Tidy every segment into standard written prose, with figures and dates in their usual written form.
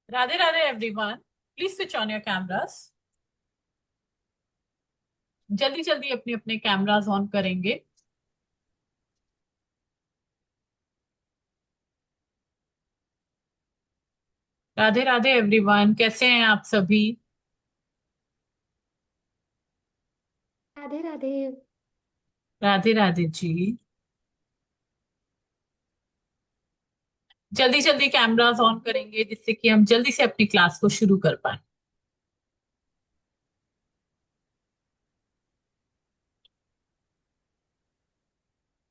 Radhe Radhe everyone, please switch on your cameras. जल्दी जल्दी अपने अपने कैमरास ऑन करेंगे। राधे राधे एवरीवन, कैसे हैं आप सभी? राधे राधे। राधे राधे जी। जल्दी जल्दी कैमरास ऑन करेंगे जिससे कि हम जल्दी से अपनी क्लास को शुरू कर पाए।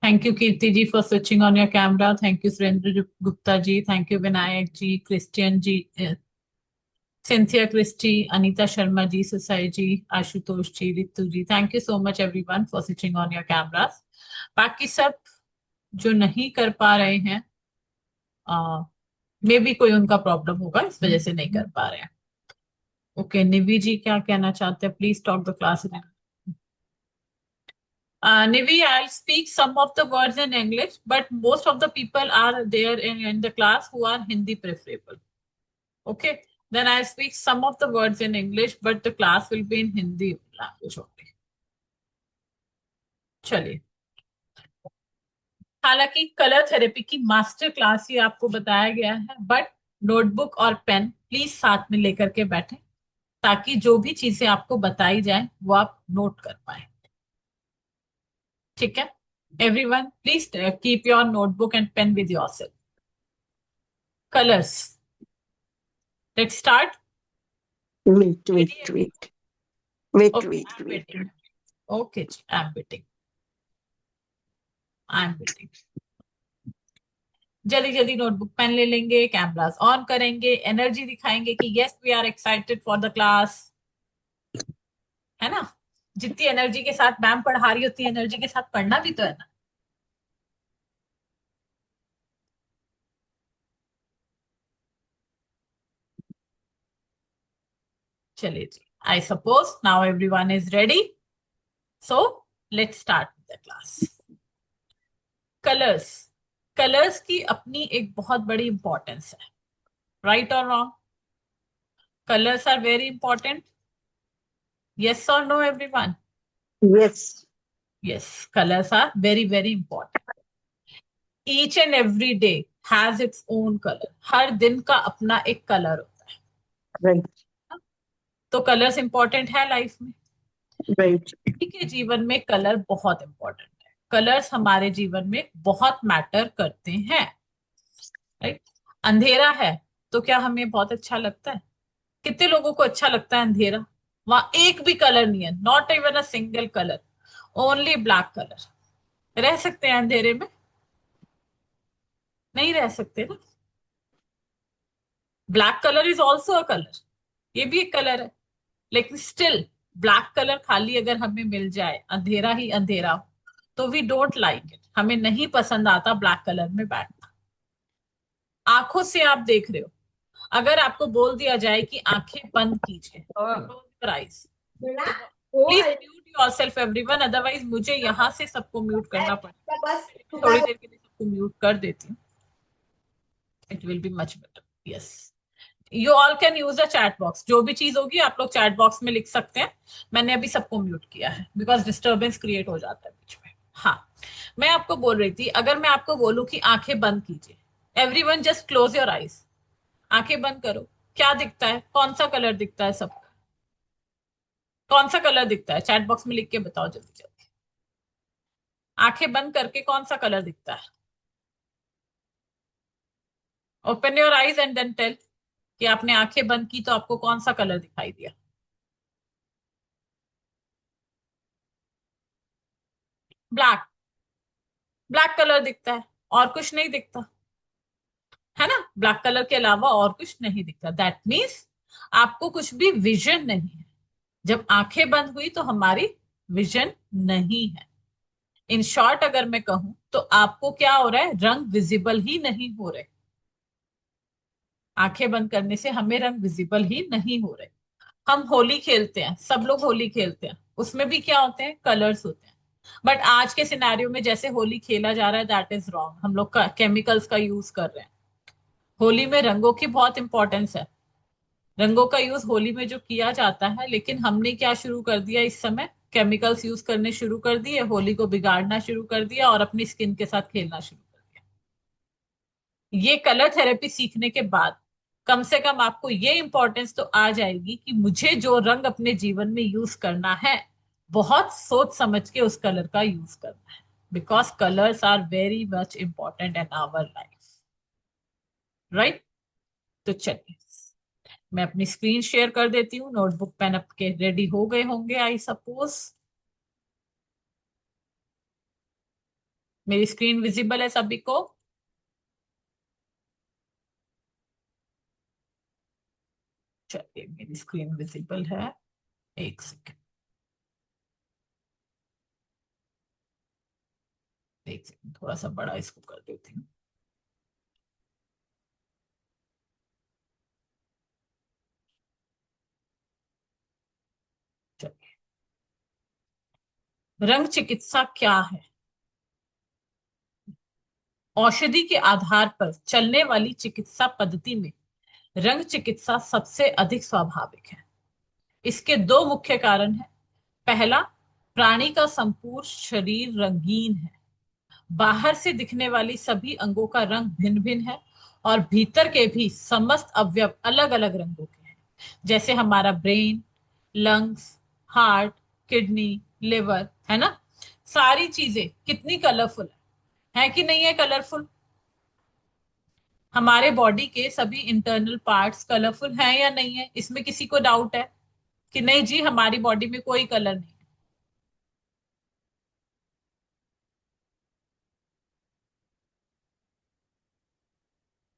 Thank you Kirti ji for switching on your camera. Thank you Surendra Gupta ji. Thank you Vinayak ji, Christian ji, Cynthia Christie, Anita Sharma ji, Susai ji, Ashutosh ji, Ritu ji. Thank you so much everyone for switching on your cameras. बाकी सब जो नहीं कर पा रहे हैं, मे भी कोई उनका प्रॉब्लम होगा, इस वजह से नहीं कर पा रहे हैं। ओके, निवी जी क्या कहना चाहते हैं? Please talk the class in. Nivi, I'll speak some of the words in English, but most of the people are there in the class who are Hindi preferable. Okay, then I'll speak some of the words in English, but the class will be in Hindi language only. चलिए। हालांकि colour therapy की master class ही आपको बताया गया है, but notebook और pen please साथ में लेकर के बैठें, ताकि जो भी चीजें आपको बताई जाए वो आप नोट कर पाए। ठीक है? Everyone please keep your notebook and pen with yourself. Colours, let's start. Wait, ready wait, everyone? wait, wait, okay, wait, I am wait. Waiting. Okay जी, I am waiting. I am waiting. जल्दी जल्दी notebook pen ले लेंगे, cameras on करेंगे, energy दिखाएंगे कि yes we are excited for the class. है ना? जितनी एनर्जी के साथ मैम पढ़ा रही होती है, एनर्जी के साथ पढ़ना भी तो है ना। चलिए जी, I suppose now everyone is ready, so let's start the class. Colours. Colours की अपनी एक बहुत बड़ी इंपॉर्टेंस है। राइट और wrong? Colours are very important. Yes और no everyone? Yes, Yes, colors are very, very important. Each and every day has its own color. हर दिन का अपना एक कलर होता है। right, तो कलर्स इंपॉर्टेंट है लाइफ में। right, किसी के जीवन में कलर बहुत इंपॉर्टेंट है। कलर्स हमारे जीवन में बहुत मैटर करते हैं। राइट? अंधेरा है तो क्या हमें बहुत अच्छा लगता है? कितने लोगों को अच्छा लगता है अंधेरा? वहां एक भी कलर नहीं है, not even a single colour, only black colour. रह सकते हैं अंधेरे में? नहीं रह सकते ना। Black colour is also a colour, ये भी एक कलर है। लेकिन स्टिल ब्लैक कलर खाली अगर हमें मिल जाए, अंधेरा ही अंधेरा हो, तो वी डोंट लाइक इट। हमें नहीं पसंद आता ब्लैक कलर में बैठना। आंखों से आप देख रहे हो, अगर आपको बोल दिया जाए कि आंखें बंद कीजिए, क्लोज योर आईज, तो please mute your self everyone, otherwise मुझे यहाँ से सबको म्यूट करना पड़ेगा। थोड़ी देर के लिए सबको म्यूट कर देती हूँ, it will be much better. Yes, you all can use a chat box. जो भी चीज होगी आप लोग चैट बॉक्स में लिख सकते हैं। मैंने अभी सबको म्यूट किया है बिकॉज डिस्टर्बेंस क्रिएट हो जाता है बीच में। हाँ, मैं आपको बोल रही थी, अगर मैं आपको बोलूं कि आंखें बंद कीजिए, everyone just close your eyes, आंखें बंद करो, क्या दिखता है? कौन सा कलर दिखता है सबको? कौन सा कलर दिखता है? चैट बॉक्स में लिख के बताओ जल्दी जल्दी। आंखें बंद करके कौन सा कलर दिखता है? Open your eyes and then tell कि आपने आंखें बंद की तो आपको कौन सा कलर दिखाई दिया? ब्लैक। ब्लैक कलर दिखता है, और कुछ नहीं दिखता। है ना? ब्लैक कलर के अलावा और कुछ नहीं दिखता। दैट मीन्स आपको कुछ भी विजन नहीं है। जब आंखें बंद हुई तो हमारी विजन नहीं है। इन शॉर्ट अगर मैं कहूं तो आपको क्या हो रहा है? रंग विजिबल ही नहीं हो रहे। आंखें बंद करने से हमें रंग विजिबल ही नहीं हो रहे। हम होली खेलते हैं, सब लोग होली खेलते हैं, उसमें भी क्या होते हैं? कलर्स होते हैं। बट आज के सिनेरियो में जैसे होली खेला जा रहा है, दैट इज रॉन्ग। हम लोग केमिकल्स का यूज कर रहे हैं। होली में रंगों की बहुत इंपॉर्टेंस है। रंगों का यूज होली में जो किया जाता है, लेकिन हमने क्या शुरू कर दिया इस समय, केमिकल्स यूज करने शुरू कर दिए, होली को बिगाड़ना शुरू कर दिया और अपनी स्किन के साथ खेलना शुरू कर दिया। ये कलर थेरेपी सीखने के बाद कम से कम आपको ये इंपॉर्टेंस तो आ जाएगी कि मुझे जो रंग अपने जीवन में यूज करना है, बहुत सोच समझ के उस कलर का यूज करना है, because colours are very much important in our life, right. तो चलिए, मैं अपनी स्क्रीन शेयर कर देती हूँ। नोटबुक पेन आपके रेडी हो गए होंगे आई सपोज। मेरी स्क्रीन विजिबल है सभी को? चलिए, मेरी स्क्रीन विजिबल है। एक सेकेंड, एक सेकेंड, थोड़ा सा बड़ा इसको कर देती हूँ। चलिए, रंग चिकित्सा क्या है? औषधि के आधार पर चलने वाली चिकित्सा पद्धति में रंग चिकित्सा सबसे अधिक स्वाभाविक है। इसके दो मुख्य कारण हैं। पहला, प्राणी का संपूर्ण शरीर रंगीन है। बाहर से दिखने वाली सभी अंगों का रंग भिन्न भिन्न है और भीतर के भी समस्त अवयव अलग अलग रंगों के हैं। जैसे हमारा brain, lungs, heart, kidney, liver, है ना। सारी चीजें कितनी कलरफुल है कि नहीं है? कलरफुल। हमारे बॉडी के सभी इंटरनल पार्ट्स कलरफुल हैं या नहीं है? इसमें किसी को डाउट है कि नहीं जी हमारी बॉडी में कोई कलर नहीं है?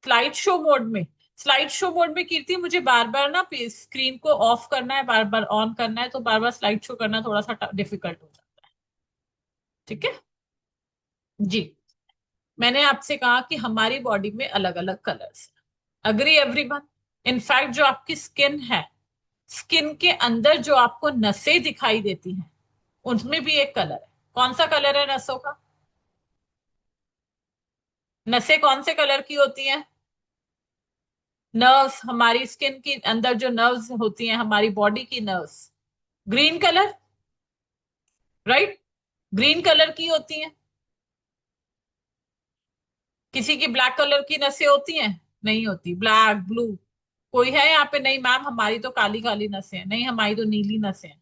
स्लाइड शो मोड में, स्लाइड शो मोड में कीर्ति मुझे बार बार ना स्क्रीन को ऑफ करना है, बार बार ऑन करना है, तो बार बार स्लाइड शो करना थोड़ा सा डिफिकल्ट हो जाता है। ठीक है जी। मैंने आपसे कहा कि हमारी बॉडी में अलग अलग कलर्स है। Agree everyone? इनफैक्ट जो आपकी स्किन है, स्किन के अंदर जो आपको नसें दिखाई देती हैं, उनमें भी एक कलर है। कौन सा कलर है नसों का? नसें कौन से कलर की होती हैं? नर्व्स, हमारी स्किन के अंदर जो नर्व्स होती हैं, हमारी बॉडी की nerves, green colour, right. Green colour की होती हैं। किसी की ब्लैक कलर की नसें होती हैं? नहीं होती। ब्लैक, ब्लू, कोई है यहाँ पे? नहीं मैम, हमारी तो काली काली नसें हैं। नहीं, हमारी तो नीली नसें हैं।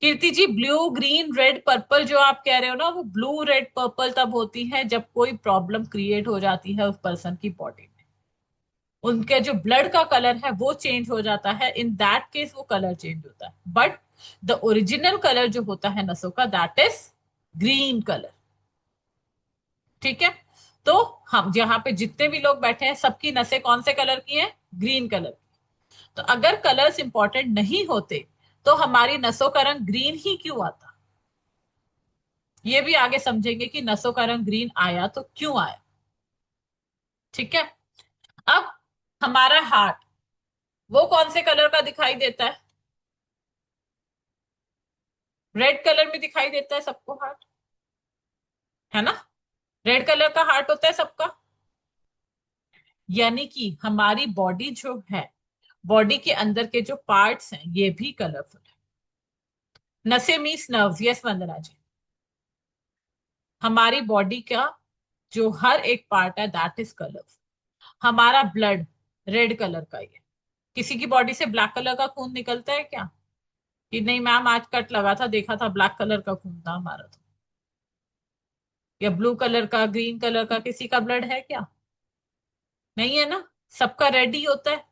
कीर्ति जी, ब्लू, ग्रीन, रेड, पर्पल जो आप कह रहे हो ना, वो ब्लू, रेड, पर्पल तब होती है जब कोई प्रॉब्लम क्रिएट हो जाती है उस पर्सन की बॉडी में। उनके जो ब्लड का कलर है वो चेंज हो जाता है, इन दैट केस वो कलर चेंज होता है। बट द ओरिजिनल कलर जो होता है नसों का, दैट इज ग्रीन कलर। ठीक है। तो हम यहाँ पे जितने भी लोग बैठे हैं, सबकी नसें कौन से कलर की हैं? ग्रीन कलर की। तो अगर कलर्स इंपॉर्टेंट नहीं होते तो हमारी नसों का रंग ग्रीन ही क्यों आता? ये भी आगे समझेंगे कि नसों का रंग ग्रीन आया तो क्यों आया। ठीक है। अब हमारा हार्ट, वो कौन से कलर का दिखाई देता है? रेड कलर में दिखाई देता है सबको हार्ट, है ना। रेड कलर का हार्ट होता है सबका। यानी कि हमारी बॉडी जो है, बॉडी के अंदर के जो पार्ट्स हैं, ये भी कलरफुल है। नसें मीन्स नर्व्स, यस वंदना जी। हमारी बॉडी का जो हर एक पार्ट है, दैट इज कलरफुल। हमारा ब्लड रेड कलर का ही है। किसी की बॉडी से ब्लैक कलर का खून निकलता है क्या? कि नहीं मैम, आज कट लगा था, देखा था, ब्लैक कलर का खून था हमारा तो। या ब्लू कलर का, ग्रीन कलर का किसी का ब्लड है क्या? नहीं है ना। सबका रेड ही होता है।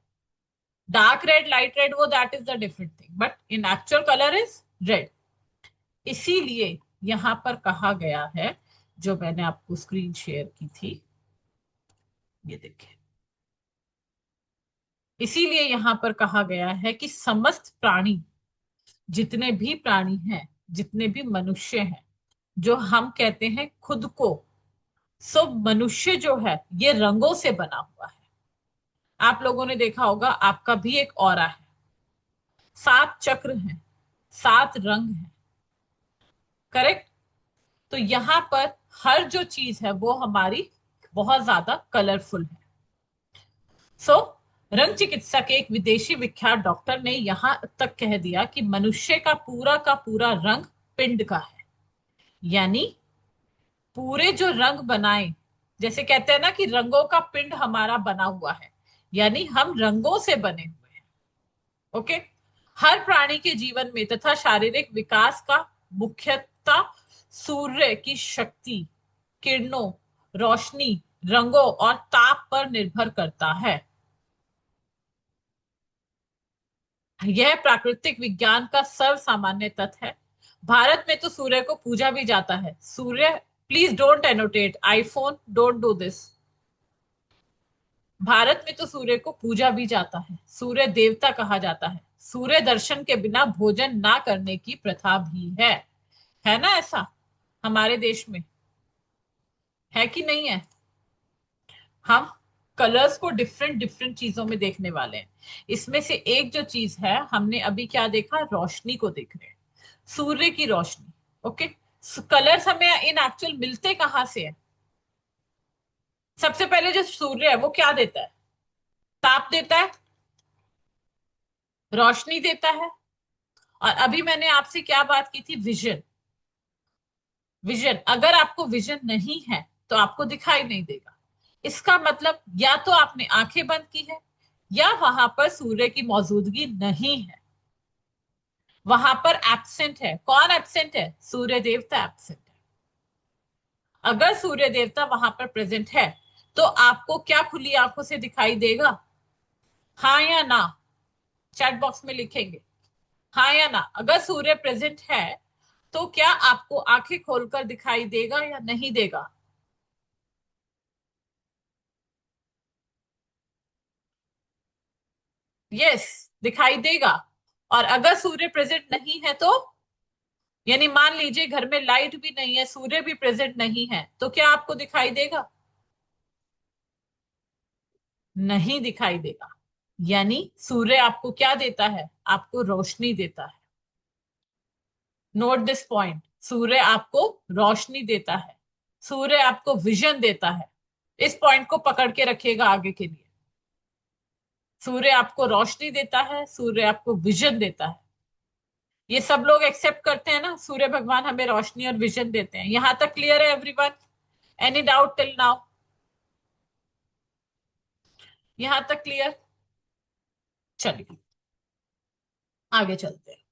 डार्क रेड, लाइट रेड, वो that is the different thing, but in actual colour is red. इसीलिए यहां पर कहा गया है, जो मैंने आपको स्क्रीन शेयर की थी, ये देखिए। इसीलिए यहां पर कहा गया है कि समस्त प्राणी, जितने भी प्राणी हैं, जितने भी मनुष्य हैं, जो हम कहते हैं खुद को, सो मनुष्य जो है ये रंगों से बना हुआ है। आप लोगों ने देखा होगा, आपका भी एक ऑरा है, 7 चक्र हैं, 7 रंग हैं, करेक्ट। तो यहां पर हर जो चीज है वो हमारी बहुत ज्यादा कलरफुल है। सो रंग चिकित्सक एक विदेशी विख्यात डॉक्टर ने यहां तक कह दिया कि मनुष्य का पूरा रंग पिंड का है। यानी पूरे जो रंग बनाए, जैसे कहते हैं ना कि रंगों का पिंड हमारा बना हुआ है, यानी हम रंगों से बने हुए हैं। ओके। हर प्राणी के जीवन में तथा शारीरिक विकास का मुख्यतः सूर्य की शक्ति, किरणों, रोशनी, रंगों और ताप पर निर्भर करता है। यह प्राकृतिक विज्ञान का सर्व सामान्य तथ्य है। भारत में तो सूर्य को पूजा भी जाता है। सूर्य, please don't annotate, iPhone don't do this. Bharat में तो सूर्य को पूजा भी जाता है, सूर्य देवता कहा जाता है। सूर्य दर्शन के बिना भोजन ना करने की प्रथा भी है ना ऐसा हमारे देश में, है कि नहीं है? हम कलर्स को डिफरेंट डिफरेंट चीजों में देखने वाले हैं। इसमें से एक जो चीज है, हमने अभी क्या देखा, रोशनी को देख रहे हैं, सूर्य की रोशनी। ओके। कलर्स हमें इन एक्चुअल मिलते कहां से है? सबसे पहले जो सूर्य है वो क्या देता है? ताप देता है, रोशनी देता है। और अभी मैंने आपसे क्या बात की थी, विजन। विजन, अगर आपको विजन नहीं है तो आपको दिखाई नहीं देगा। इसका मतलब या तो आपने आंखें बंद की है, या वहां पर सूर्य की मौजूदगी नहीं है, वहां पर एब्सेंट है। कौन एब्सेंट है? सूर्य देवता एब्सेंट है। अगर सूर्य देवता वहां पर प्रेजेंट है तो आपको क्या खुली आंखों से दिखाई देगा? हाँ या ना? चैट बॉक्स में लिखेंगे हाँ या ना। अगर सूर्य प्रेजेंट है तो क्या आपको आंखें खोलकर दिखाई देगा या नहीं देगा? यस, दिखाई देगा। और अगर सूर्य प्रेजेंट नहीं है तो, यानी मान लीजिए घर में लाइट भी नहीं है, सूर्य भी प्रेजेंट नहीं है, तो क्या आपको दिखाई देगा? नहीं दिखाई देगा। यानी सूर्य आपको क्या देता है? आपको रोशनी देता है। नोट दिस पॉइंट, सूर्य आपको रोशनी देता है, सूर्य आपको विजन देता है। इस पॉइंट को पकड़ के रखिएगा आगे के लिए। सूर्य आपको रोशनी देता है, सूर्य आपको विजन देता है। ये सब लोग एक्सेप्ट करते हैं ना, सूर्य भगवान हमें रोशनी और विजन देते हैं। यहां तक क्लियर है everyone? Any doubt till now? यहां तक क्लियर? चलिए आगे चलते हैं।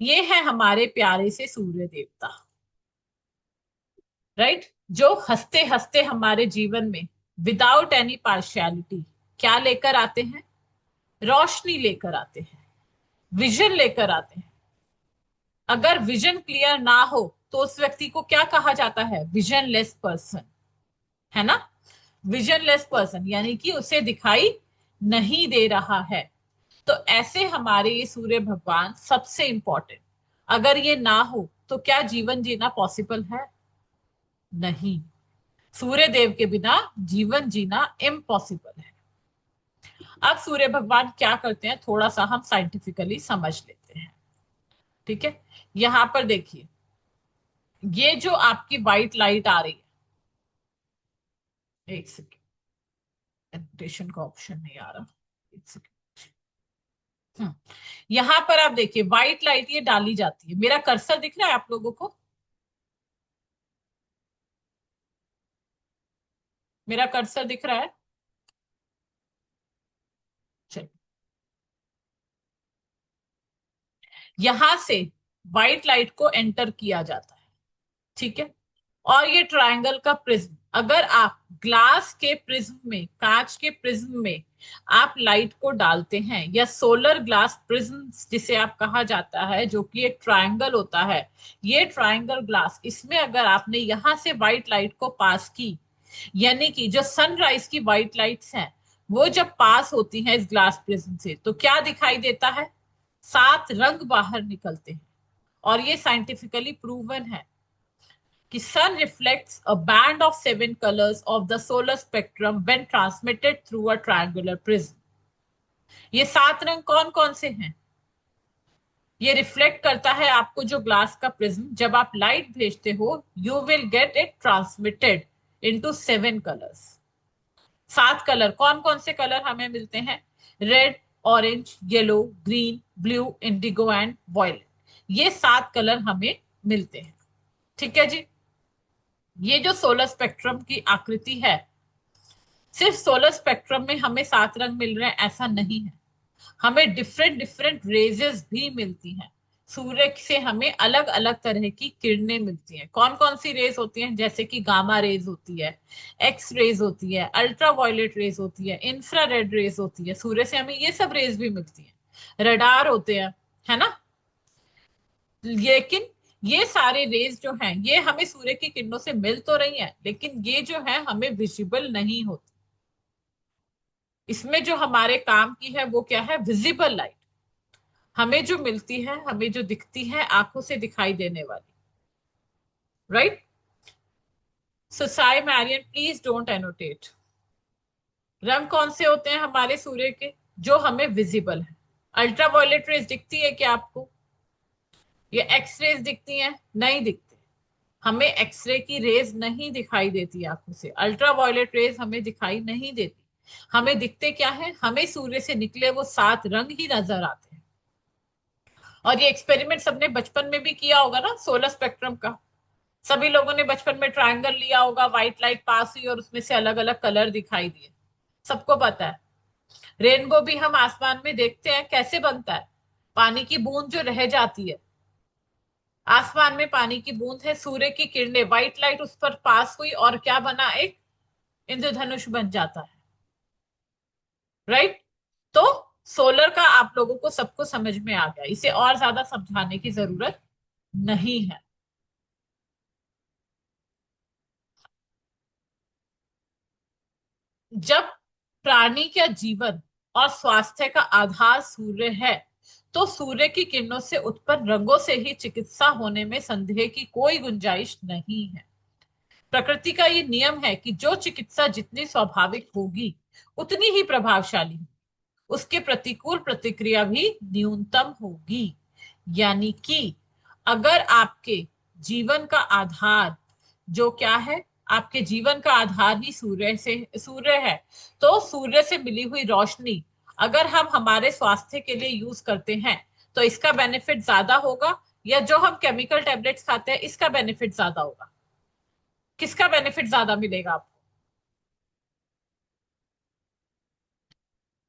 ये है हमारे प्यारे से सूर्य देवता, राइट, जो हंसते हंसते हमारे जीवन में विदाउट एनी पार्शियलिटी क्या लेकर आते हैं? रोशनी लेकर आते हैं, विजन लेकर आते हैं। अगर विजन क्लियर ना हो तो उस व्यक्ति को क्या कहा जाता है? विजनलेस पर्सन, है ना? विजनलेस पर्सन यानी कि उसे दिखाई नहीं दे रहा है। तो ऐसे हमारे ये सूर्य भगवान सबसे इंपॉर्टेंट। अगर ये ना हो तो क्या जीवन जीना पॉसिबल है? नहीं। सूर्य देव के बिना जीवन जीना इम्पॉसिबल है। अब सूर्य भगवान क्या करते हैं, थोड़ा सा हम साइंटिफिकली समझ लेते हैं। ठीक है। यहां पर देखिए, ये जो आपकी व्हाइट लाइट आ रही है, एक सेकेंड, एनोटेशन का ऑप्शन नहीं आ रहा, एक सेकेंड। यहां पर आप देखिए व्हाइट लाइट ये डाली जाती है। मेरा कर्सर दिख रहा है आप लोगों को? मेरा कर्सर दिख रहा है? चलिए, यहां से व्हाइट लाइट को एंटर किया जाता है। ठीक है। और ये ट्रायंगल का प्रिज्म, अगर आप ग्लास के प्रिज्म में, कांच के प्रिज्म में आप लाइट को डालते हैं, या सोलर ग्लास प्रिज्म जिसे आप कहा जाता है, जो कि एक ट्रायंगल होता है, ये ट्रायंगल ग्लास, इसमें अगर आपने यहां से व्हाइट लाइट को पास की, यानी कि जो सनराइज की व्हाइट लाइट्स हैं वो जब पास होती हैं इस ग्लास प्रिज्म से, तो क्या दिखाई देता है? 7 रंग बाहर निकलते हैं। और ये साइंटिफिकली प्रूवन है कि sun reflects a band of 7 colors of the solar spectrum when transmitted through a triangular prism. ये 7 रंग कौन कौन से हैं? ये रिफ्लेक्ट करता है आपको जो ग्लास का प्रिज्म, जब आप लाइट भेजते हो you will get it transmitted into 7 colours. 7 colour, कौन कौन से कलर हमें मिलते हैं? Red, orange, yellow, green, blue, indigo and violet. ये 7 कलर हमें मिलते हैं। ठीक है जी। ये जो सोलर स्पेक्ट्रम की आकृति है, सिर्फ सोलर स्पेक्ट्रम में हमें 7 रंग मिल रहे हैं ऐसा नहीं है, हमें डिफरेंट डिफरेंट रेजेस भी मिलती हैं। सूर्य से हमें अलग अलग तरह की किरणें मिलती हैं। कौन कौन सी रेज होती हैं? जैसे कि गामा रेज होती है, एक्स रेज होती है, अल्ट्रा वायलेट रेज होती है, इंफ्रारेड रेज होती है। सूर्य से हमें ये सब रेज भी मिलती हैं। रडार होते हैं, है ना। लेकिन ये सारे रेज जो हैं ये हमें सूर्य की किरणों से मिल तो रही हैं, लेकिन ये जो है हमें विजिबल नहीं होती। इसमें जो हमारे काम की है वो क्या है? Visible light. हमें जो मिलती है, हमें जो दिखती है आंखों से दिखाई देने वाली, right. So Sai Marian please don't annotate. रंग कौन से होते हैं हमारे सूर्य के जो हमें विजिबल है? अल्ट्रावायलेट रेज दिखती है क्या आपको? ये एक्स रेज दिखती हैं? नहीं दिखती। हमें एक्सरे की रेज नहीं दिखाई देती आंखों से, अल्ट्रावायलेट रेज हमें दिखाई नहीं देती। हमें दिखते क्या है? हमें सूर्य से निकले वो 7 रंग ही नजर आते हैं। और ये एक्सपेरिमेंट सबने बचपन में भी किया होगा ना, सोलर स्पेक्ट्रम का। सभी लोगों ने बचपन में ट्रायंगल लिया होगा, व्हाइट लाइट पास हुई और उसमें से अलग अलग कलर दिखाई दिए। सबको पता है। रेनबो भी हम आसमान में देखते हैं, कैसे बनता है? पानी की बूंद जो रह जाती है, आसमान में पानी की बूंद है, सूर्य की किरणें, व्हाइट लाइट उस पर पास हुई और क्या बना? एक इंद्रधनुष बन जाता है, राइट। तो सोलर का आप लोगों को सबको समझ में आ गया, इसे और ज्यादा समझाने की जरूरत नहीं है। जब प्राणी का जीवन और स्वास्थ्य का आधार सूर्य है, तो सूर्य की किरणों से उत्पन्न रंगों से ही चिकित्सा होने में संदेह की कोई गुंजाइश नहीं है। प्रकृति का ये नियम है कि जो चिकित्सा जितनी स्वाभाविक होगी उतनी ही प्रभावशाली होगी, उसके प्रतिकूल प्रतिक्रिया भी न्यूनतम होगी। यानी कि अगर आपके जीवन का आधार जो क्या है, आपके जीवन का आधार ही सूर्य है, तो सूर्य से मिली हुई रोशनी अगर हम हमारे स्वास्थ्य के लिए यूज करते हैं तो इसका बेनिफिट ज्यादा होगा, या जो हम केमिकल टेबलेट्स खाते हैं इसका बेनिफिट ज्यादा होगा? किसका बेनिफिट ज्यादा मिलेगा आपको?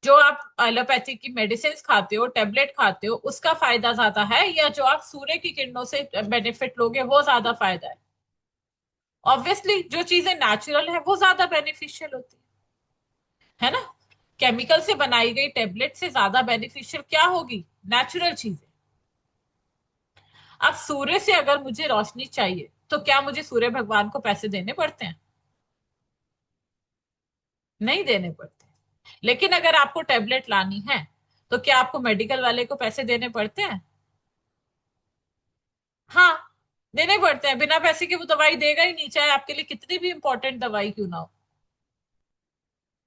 जो आप एलोपैथी की मेडिसिन खाते हो, टेबलेट खाते हो, उसका फायदा ज्यादा है, या जो आप सूर्य की किरणों से बेनिफिट लोगे वो ज्यादा फायदा है? ऑब्वियसली जो चीजें नेचुरल है वो ज्यादा बेनिफिशियल होती है ना। केमिकल से बनाई गई टेबलेट से ज्यादा बेनिफिशियल क्या होगी? नेचुरल चीजें। अब सूर्य से अगर मुझे रोशनी चाहिए तो क्या मुझे सूर्य भगवान को पैसे देने पड़ते हैं? नहीं देने पड़ते। लेकिन अगर आपको टेबलेट लानी है तो क्या आपको मेडिकल वाले को पैसे देने पड़ते हैं? हाँ, देने पड़ते हैं। बिना पैसे के वो दवाई देगा ही नहीं, चाहे आपके लिए कितनी भी इंपॉर्टेंट दवाई क्यों ना हो।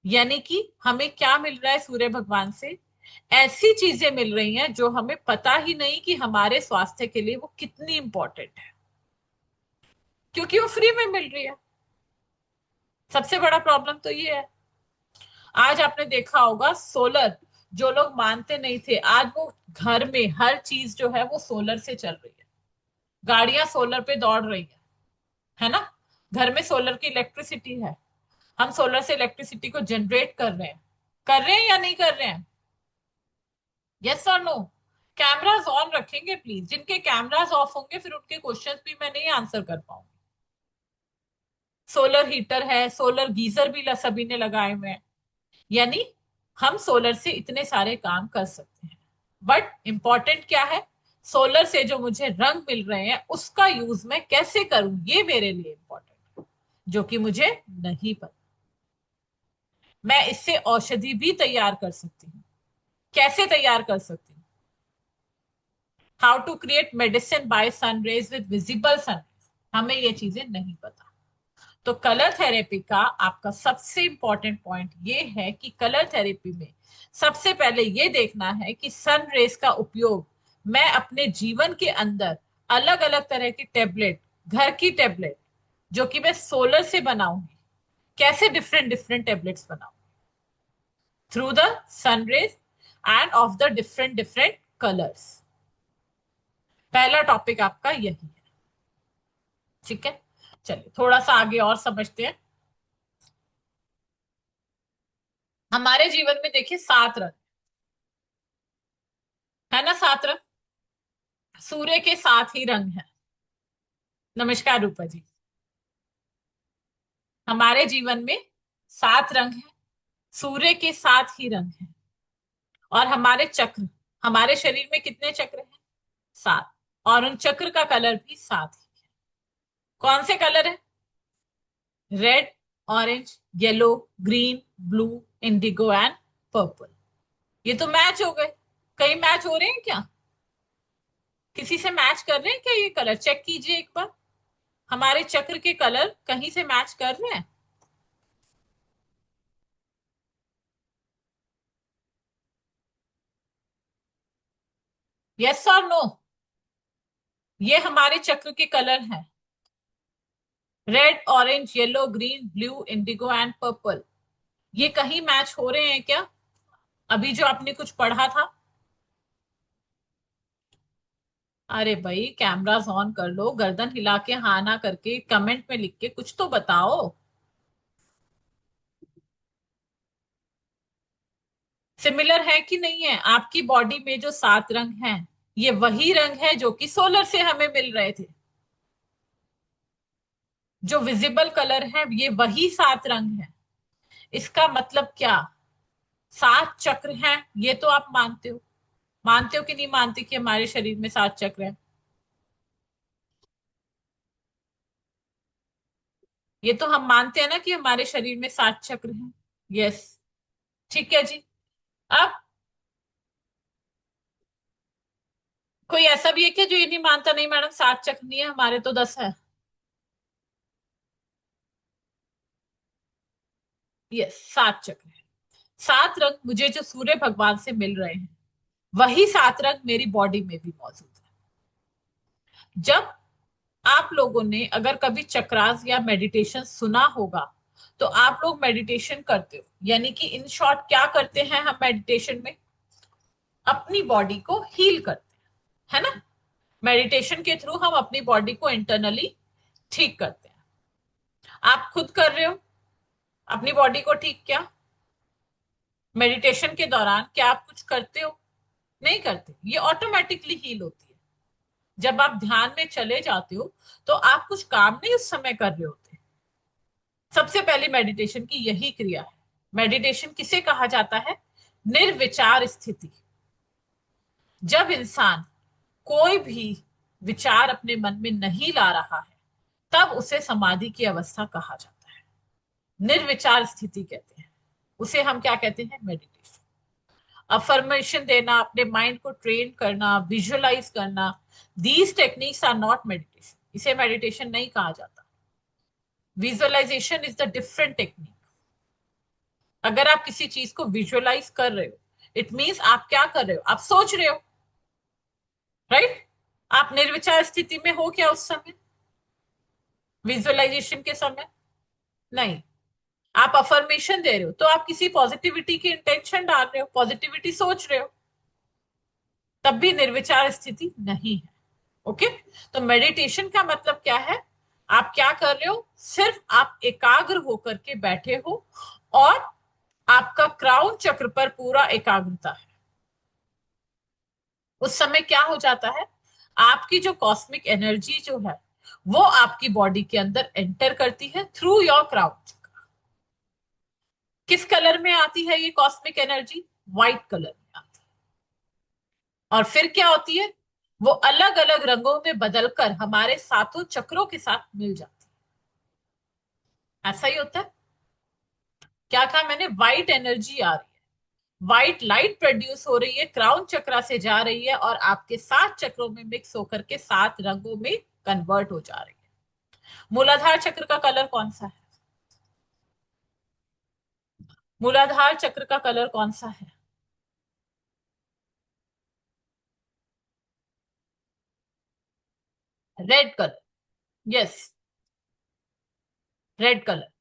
यानी कि हमें क्या मिल रहा है सूर्य भगवान से? ऐसी चीजें मिल रही हैं जो हमें पता ही नहीं कि हमारे स्वास्थ्य के लिए वो कितनी इंपॉर्टेंट है, क्योंकि वो फ्री में मिल रही है। सबसे बड़ा प्रॉब्लम तो ये है। आज आपने देखा होगा सोलर, जो लोग मानते नहीं थे आज वो घर में हर चीज जो है वो सोलर से चल रही है। गाड़ियां सोलर पे दौड़ रही है ना। घर में सोलर की इलेक्ट्रिसिटी है, हम सोलर से इलेक्ट्रिसिटी को जनरेट कर रहे हैं। कर रहे हैं या नहीं कर रहे हैं? यस और नो? कैमरास ऑन रखेंगे प्लीज। जिनके कैमरास ऑफ होंगे फिर उनके क्वेश्चंस भी मैं नहीं आंसर कर पाऊंगी। सोलर हीटर है, सोलर गीजर भी सभी ने लगाए हुए हैं। यानी हम सोलर से इतने सारे काम कर सकते हैं। बट इंपॉर्टेंट क्या है? सोलर से जो मुझे रंग मिल रहे हैं उसका यूज मैं कैसे करूं, ये मेरे लिए इंपॉर्टेंट, जो कि मुझे नहीं पता। मैं इससे औषधि भी तैयार कर सकती हूँ। कैसे तैयार कर सकती हूँ? How to create medicine by sun rays with visible sun rays, हमें ये चीजें नहीं पता। तो कलर थेरेपी का आपका सबसे इंपॉर्टेंट पॉइंट ये है कि कलर थेरेपी में सबसे पहले ये देखना है कि सन रेज का उपयोग मैं अपने जीवन के अंदर अलग अलग तरह की टेबलेट, घर की टेबलेट जो कि मैं सोलर से बनाऊंगी, कैसे डिफरेंट डिफरेंट टेबलेट्स बनाऊं through the sun rays and of the different different colours. पहला टॉपिक आपका यही है। ठीक है, चलिए थोड़ा सा आगे और समझते हैं। हमारे जीवन में देखिए 7 रंग है ना, 7 रंग। सूर्य के 7 ही रंग हैं। नमस्कार रूपा जी। हमारे जीवन में 7 रंग हैं, सूर्य के 7 ही रंग हैं। और हमारे चक्र, हमारे शरीर में कितने चक्र हैं? 7। और उन चक्र का कलर भी 7 ही है। कौन से कलर है? Red, orange, yellow, green, blue, indigo and purple. ये तो मैच हो गए। कहीं मैच हो रहे हैं क्या? किसी से मैच कर रहे हैं क्या? ये कलर चेक कीजिए एक बार। हमारे चक्र के कलर कहीं से मैच कर रहे हैं? यस और नो? ये हमारे चक्र के कलर हैं, red, orange, yellow, green, blue, indigo and purple. ये कहीं मैच हो रहे हैं क्या? अभी जो आपने कुछ पढ़ा था। अरे भाई कैमरास ऑन कर लो, गर्दन हिला के हाँ ना करके कमेंट में लिख के कुछ तो बताओ। सिमिलर है कि नहीं है? आपकी बॉडी में जो 7 रंग हैं, ये वही रंग है जो कि सोलर से हमें मिल रहे थे। जो विजिबल कलर है ये वही 7 रंग है। इसका मतलब क्या? 7 चक्र हैं, ये तो आप मानते हो। मानते हो कि नहीं मानते कि हमारे शरीर में 7 चक्र हैं? ये तो हम मानते हैं ना कि हमारे शरीर में 7 चक्र हैं। यस। ठीक है जी। अब कोई ऐसा भी है क्या जो ये नहीं मानता, नहीं मैडम 7 चक्र नहीं है, हमारे तो 10 है? यस, 7 चक्र है। 7 रंग मुझे जो सूर्य भगवान से मिल रहे हैं, वही 7 रंग मेरी बॉडी में भी मौजूद है। जब आप लोगों ने अगर कभी चक्रास या मेडिटेशन सुना होगा, तो आप लोग मेडिटेशन करते हो, यानी कि इन शॉर्ट क्या करते हैं हम मेडिटेशन में? अपनी बॉडी को हील करते हैं, है ना? मेडिटेशन के थ्रू हम अपनी बॉडी को इंटरनली ठीक करते हैं। आप खुद कर रहे हो अपनी बॉडी को ठीक क्या? मेडिटेशन के दौरान क्या आप कुछ करते हो? नहीं करते, ये ऑटोमेटिकली हील होती है। जब आप ध्यान में चले जाते हो तो आप कुछ काम नहीं उस समय कर रहे होते। सबसे पहले मेडिटेशन की यही क्रिया है। मेडिटेशन किसे कहा जाता है? निर्विचार स्थिति। जब इंसान कोई भी विचार अपने मन में नहीं ला रहा है, तब उसे समाधि की अवस्था कहा जाता है। निर्विचार स्थिति कहते हैं उसे। हम क्या कहते हैं? मेडिटेशन। अफर्मेशन देना, अपने माइंड को ट्रेन करना, विजुअलाइज करना, these techniques are not meditation. इसे मेडिटेशन नहीं कहा जाता। Visualisation is the different technique. अगर आप किसी चीज को विजुअलाइज कर रहे हो, इट मीन्स आप क्या कर रहे हो? आप सोच रहे हो, राइट? आप निर्विचार स्थिति में हो क्या उस समय, विजुअलाइजेशन के समय? नहीं। आप अफर्मेशन दे रहे हो तो आप किसी पॉजिटिविटी की इंटेंशन डाल रहे हो, पॉजिटिविटी सोच रहे हो, तब भी निर्विचार स्थिति नहीं है। ओके। तो मेडिटेशन का मतलब क्या है? आप क्या कर रहे हो? सिर्फ आप एकाग्र होकर के बैठे हो और आपका क्राउन चक्र पर पूरा एकाग्रता है। उस समय क्या हो जाता है? आपकी जो कॉस्मिक एनर्जी जो है, वो आपकी बॉडी के अंदर एंटर करती है थ्रू योर क्राउन चक्र। किस कलर में आती है ये कॉस्मिक एनर्जी? व्हाइट कलर में आती है। और फिर क्या होती है? वो अलग अलग रंगों में बदलकर हमारे 7 चक्रों के साथ मिल जाती है। ऐसा ही होता है। क्या कहा मैंने? व्हाइट एनर्जी आ रही है, व्हाइट लाइट प्रोड्यूस हो रही है, क्राउन चक्रा से जा रही है और आपके 7 चक्रों में मिक्स होकर के 7 रंगों में कन्वर्ट हो जा रही है। मूलाधार चक्र का कलर कौन सा है? मूलाधार चक्र का कलर कौन सा है? Red colour, yes, red colour.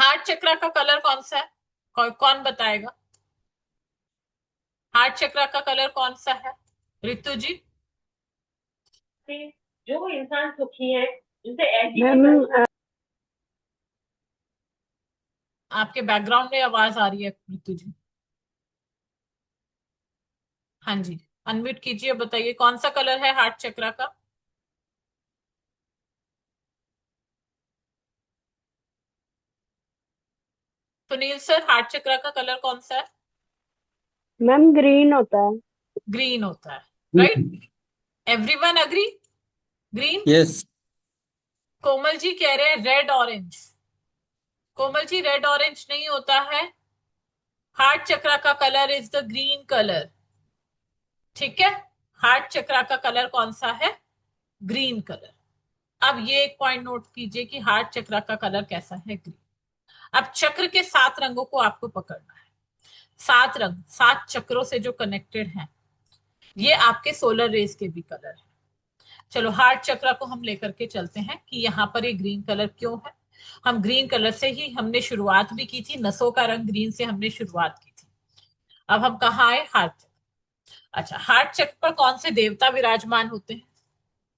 Heart chakra का कलर कौन सा है? कौन बताएगा? हार्ट चक्र का कलर कौन सा है? ऋतु जी। जो इंसान सुखी है उनसे ऐसी आपके बैकग्राउंड में आवाज आ रही है ऋतु जी। हाँ जी, अनम्यूट कीजिए, बताइए कौन सा कलर है हार्ट चक्र का? सुनील सर, हार्ट चक्र का कलर कौन सा है? मैम ग्रीन होता है। ग्रीन होता है, right? Everyone agree? Green. Yes. Komal ji कह रहे हैं red orange. Komal ji, red orange नहीं होता है, हार्ट चक्र का colour is the green colour. ठीक है, हार्ट चक्र का कलर कौन सा है? Green colour. अब ये एक पॉइंट नोट कीजिए कि हार्ट चक्र का कलर कैसा है? ग्रीन। अब चक्र के 7 रंगों को आपको पकड़ना है। 7 रंग 7 चक्रों से जो कनेक्टेड हैं, ये आपके सोलर रेज के भी कलर है। चलो हार्ट चक्र को हम लेकर के चलते हैं कि यहाँ पर ये ग्रीन कलर क्यों है। हम ग्रीन कलर से ही हमने शुरुआत भी की थी, नसों का रंग ग्रीन से हमने शुरुआत की थी। अब हम कहाँ आए? हार्ट चक्र। अच्छा, हार्ट चक्र पर कौन से देवता विराजमान होते हैं?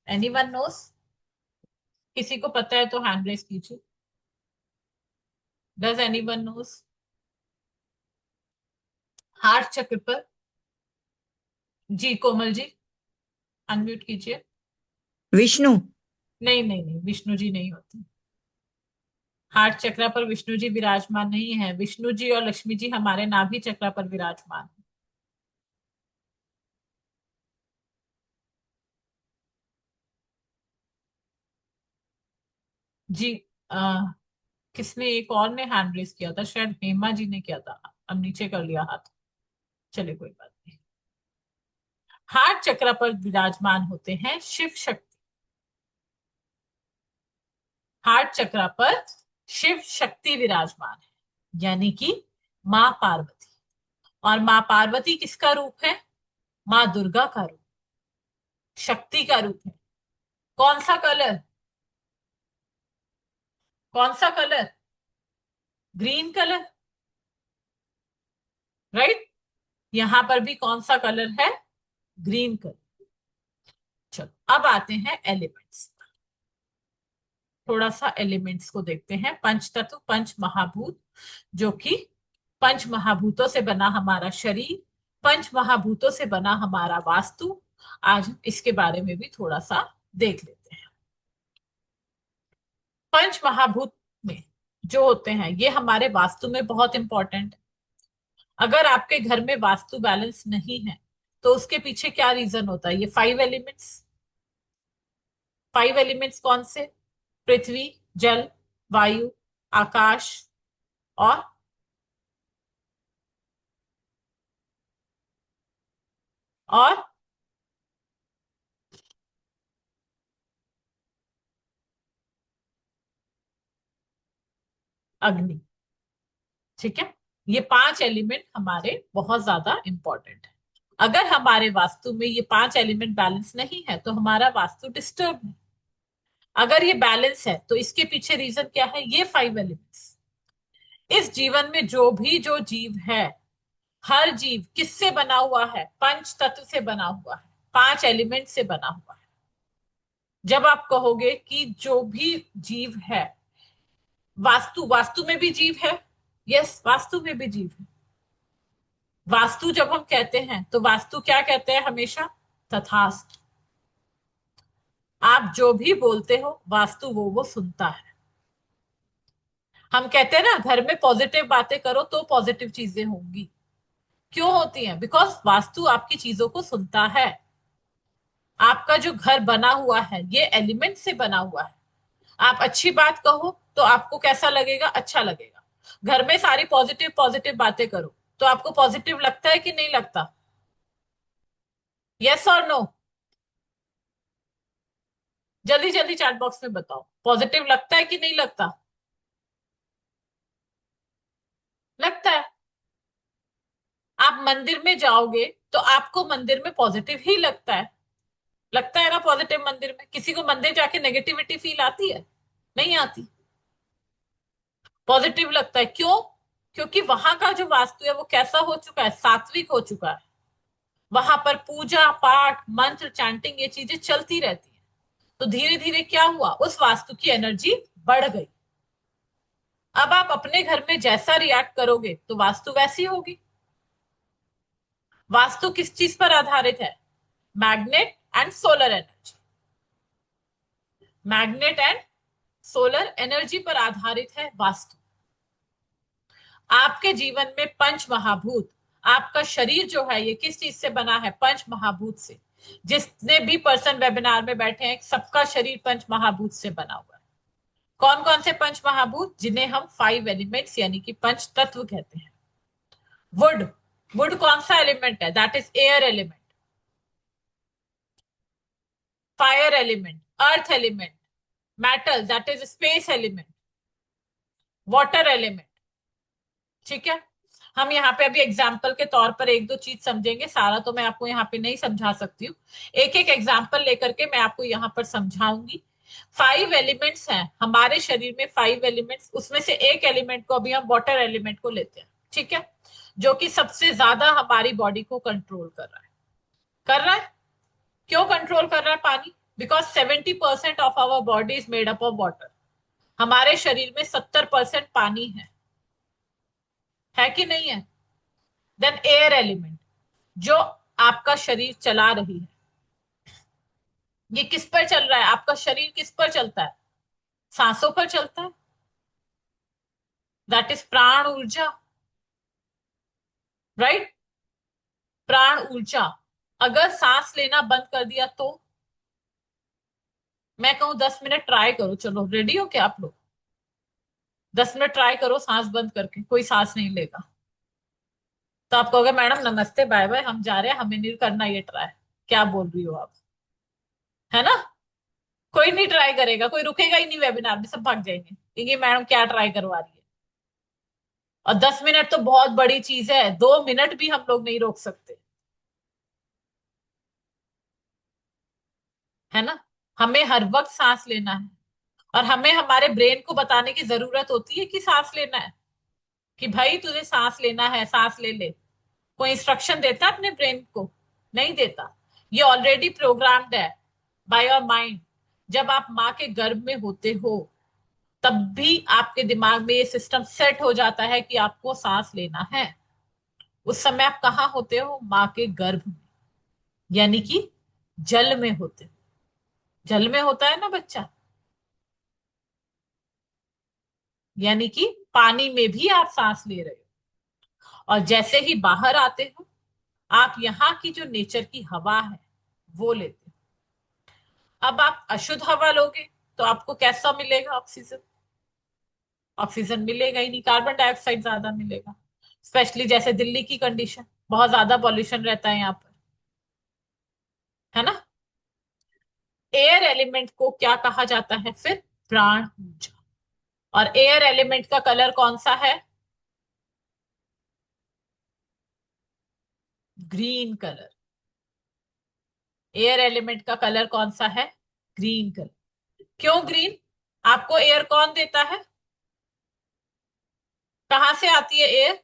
Anyone nose? किसी को पता है तो हैंड रेस कीजिए। Does anyone nose? हार्ट चक्र पर, जी कोमल जी, अनम्यूट कीजिए। विष्णु। नहीं नहीं नहीं, विष्णु जी नहीं होते। हार्ट चक्र पर विष्णु जी विराजमान नहीं है। विष्णु जी और लक्ष्मी जी हमारे नाभि चक्र पर विराजमान है। जी, आ, किसने, एक और ने हैंड रेस किया था, शायद हेमा जी ने किया था। अब नीचे कर लिया हाथ। चलिए कोई बात नहीं। हार्ट चक्र पर विराजमान होते हैं शिव शक्ति। हार्ट चक्र पर शिव शक्ति विराजमान है, यानी कि माँ पार्वती। और माँ पार्वती किसका रूप है? माँ दुर्गा का रूप, शक्ति का रूप है। कौन सा कलर? कौन सा कलर? Green colour, right? यहां पर भी कौन सा कलर है? Green colour. चलो अब आते हैं एलिमेंट्स। थोड़ा सा एलिमेंट्स को देखते हैं। पंच तत्व, पंच महाभूत, जो कि पंच महाभूतों से बना हमारा शरीर, पंच महाभूतों से बना हमारा वास्तु। आज हम इसके बारे में भी थोड़ा सा देख लेते हैं। पंच महाभूत में जो होते हैं, ये हमारे वास्तु में बहुत इंपॉर्टेंट है। अगर आपके घर में वास्तु बैलेंस नहीं है तो उसके पीछे क्या रीजन होता है? ये 5 एलिमेंट्स। 5 एलिमेंट्स कौन से? पृथ्वी, जल, वायु, आकाश और और अग्नि। ठीक है, ये 5 एलिमेंट हमारे बहुत ज्यादा इंपॉर्टेंट है। अगर हमारे वास्तु में ये 5 एलिमेंट बैलेंस नहीं है तो हमारा वास्तु डिस्टर्ब है। अगर ये बैलेंस है तो इसके पीछे रीजन क्या है? ये 5 एलिमेंट्स। इस जीवन में जो जीव है, हर जीव किससे बना हुआ है? पंच तत्व से बना हुआ है, 5 एलिमेंट से बना हुआ है। जब आप कहोगे कि जो भी जीव है, वास्तु, वास्तु में भी जीव है, यस वास्तु में भी जीव है। वास्तु जब हम कहते हैं तो वास्तु क्या कहते हैं हमेशा? तथास्तु। आप जो भी बोलते हो वास्तु वो सुनता है। हम कहते हैं ना, घर में पॉजिटिव बातें करो तो पॉजिटिव चीजें होंगी। क्यों होती हैं? बिकॉज वास्तु आपकी चीजों को सुनता है। आपका जो घर बना हुआ है ये एलिमेंट से बना हुआ है। आप अच्छी बात कहो तो आपको कैसा लगेगा? अच्छा लगेगा। घर में सारी पॉजिटिव पॉजिटिव बातें करो तो आपको पॉजिटिव लगता है कि नहीं लगता? यस और नो? जल्दी जल्दी चैट बॉक्स में बताओ, पॉजिटिव लगता है कि नहीं लगता? लगता है। आप मंदिर में जाओगे तो आपको मंदिर में पॉजिटिव ही लगता है। लगता है ना पॉजिटिव मंदिर में? किसी को मंदिर जाके नेगेटिविटी फील आती है? नहीं आती। पॉजिटिव लगता है, क्यों? क्योंकि वहां का जो वास्तु है वो कैसा हो चुका है, सात्विक हो चुका है। वहां पर पूजा पाठ मंत्र चैंटिंग ये चीजें चलती रहती है। तो धीरे धीरे क्या हुआ, उस वास्तु की एनर्जी बढ़ गई। अब आप अपने घर में जैसा रिएक्ट करोगे तो वास्तु वैसी होगी। वास्तु किस चीज पर आधारित है? Magnet and solar energy. Magnet and solar energy पर आधारित है वास्तु। आपके जीवन में पंच महाभूत, आपका शरीर जो है ये किस चीज से बना है? पंच महाभूत से। जितने भी पर्सन वेबिनार में बैठे हैं सबका शरीर पंच महाभूत से बना हुआ है। कौन कौन से पंच महाभूत? जिन्हें हम 5 एलिमेंट्स यानी कि पंच तत्व कहते हैं। वुड, वुड कौन सा एलिमेंट है? That is air element. Fire element, earth element. Metal, that is space element. Water element. ठीक है। हम यहाँ पे अभी एग्जाम्पल के तौर पर एक दो चीज समझेंगे, सारा तो मैं आपको यहाँ पे नहीं समझा सकती हूँ। एक एक एग्जाम्पल लेकर के मैं आपको यहाँ पर समझाऊंगी। 5 एलिमेंट्स हैं हमारे शरीर में, 5 एलिमेंट्स, उसमें से एक एलिमेंट को अभी हम वाटर एलिमेंट को लेते हैं। ठीक है। जो कि सबसे ज्यादा हमारी बॉडी को कंट्रोल कर रहा है। कर रहा है। क्यों कंट्रोल कर रहा है पानी? Because 70% of our body is made up of water. हमारे शरीर में 70% पानी है कि नहीं है? देन एयर एलिमेंट, जो आपका शरीर चला रही है। ये किस पर चल रहा है? आपका शरीर किस पर चलता है? सांसों पर चलता है। दैट इज प्राण ऊर्जा। राइट। प्राण ऊर्जा। अगर सांस लेना बंद कर दिया तो? मैं कहूं 10 मिनट ट्राई करो, चलो रेडी हो क्या आप लोग? 10 मिनट ट्राई करो सांस बंद करके, कोई सांस नहीं लेगा। तो आप कहोगे मैडम नमस्ते बाय बाय, हम जा रहे हैं, हमें नहीं करना ये ट्राई। क्या बोल रही हो आप? है ना? कोई नहीं ट्राई करेगा, कोई रुकेगा ही नहीं वेबिनार में, सब भाग जाएंगे क्योंकि मैडम क्या ट्राई करवा रही है। और 10 मिनट तो बहुत बड़ी चीज है, 2 मिनट भी हम लोग नहीं रोक सकते। है ना? हमें हर वक्त सांस लेना है। और हमें हमारे ब्रेन को बताने की जरूरत होती है कि सांस लेना है, कि भाई तुझे सांस लेना है, सांस ले ले। कोई इंस्ट्रक्शन देता है अपने ब्रेन को? नहीं देता। ये ऑलरेडी प्रोग्राम्ड है बाय योर माइंड। जब आप माँ के गर्भ में होते हो तब भी आपके दिमाग में ये सिस्टम सेट हो जाता है कि आपको सांस लेना है। उस समय आप कहाँ होते हो? माँ के गर्भ में, यानी कि जल में होते हो। जल में होता है ना बच्चा, यानी कि पानी में भी आप सांस ले रहे हो। और जैसे ही बाहर आते हो आप यहाँ की जो नेचर की हवा है वो लेते हो। अब आप अशुद्ध हवा लोगे तो आपको कैसा मिलेगा? ऑक्सीजन। ऑक्सीजन मिलेगा ही नहीं, कार्बन डाइऑक्साइड ज्यादा मिलेगा। स्पेशली जैसे दिल्ली की कंडीशन, बहुत ज्यादा पॉल्यूशन रहता है यहाँ पर। है ना? एयर एलिमेंट को क्या कहा जाता है फिर? प्राण ऊर्जा। और एयर एलिमेंट का कलर कौन सा है? Green colour. एयर एलिमेंट का कलर कौन सा है? Green colour. क्यों ग्रीन? आपको एयर कौन देता है? कहां से आती है एयर?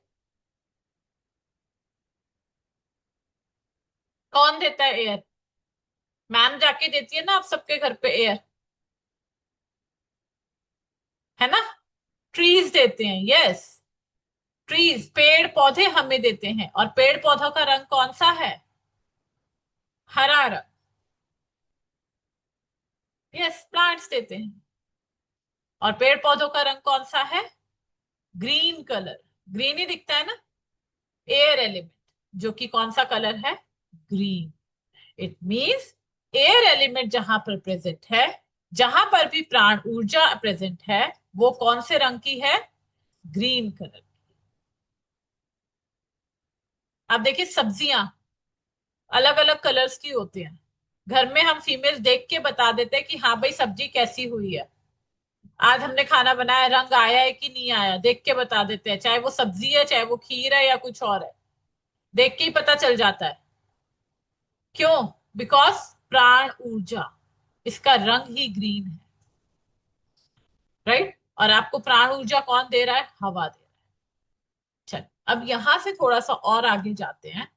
कौन देता है एयर? मैम जाके देती है ना आप सबके घर पे एयर। है ना? ट्रीज देते हैं, यस। ट्रीज, पेड़ पौधे हमें देते हैं। और पेड़ पौधों का रंग कौन सा है? हरा रंग। यस, प्लांट्स देते हैं। और पेड़ पौधों का रंग कौन सा है? Green colour. ग्रीन ही दिखता है ना? एयर एलिमेंट, जो कि कौन सा कलर है? Green. It means air element जहां पर प्रेजेंट है, जहां पर भी प्राण ऊर्जा प्रेजेंट है, वो कौन से रंग की है? Green colour. अब देखिए सब्जियां अलग अलग कलर्स की होती हैं। घर में हम फीमेल देख के बता देते हैं कि हाँ भाई सब्जी कैसी हुई है, आज हमने खाना बनाया, रंग आया है कि नहीं आया, देख के बता देते हैं। चाहे वो सब्जी है, चाहे वो खीर है या कुछ और है, देख के ही पता चल जाता है। क्यों? बिकॉज प्राण ऊर्जा, इसका रंग ही ग्रीन है, राइट। और आपको प्राण ऊर्जा कौन दे रहा है? हवा दे रहा है। चल, अब यहां से थोड़ा सा और आगे जाते हैं।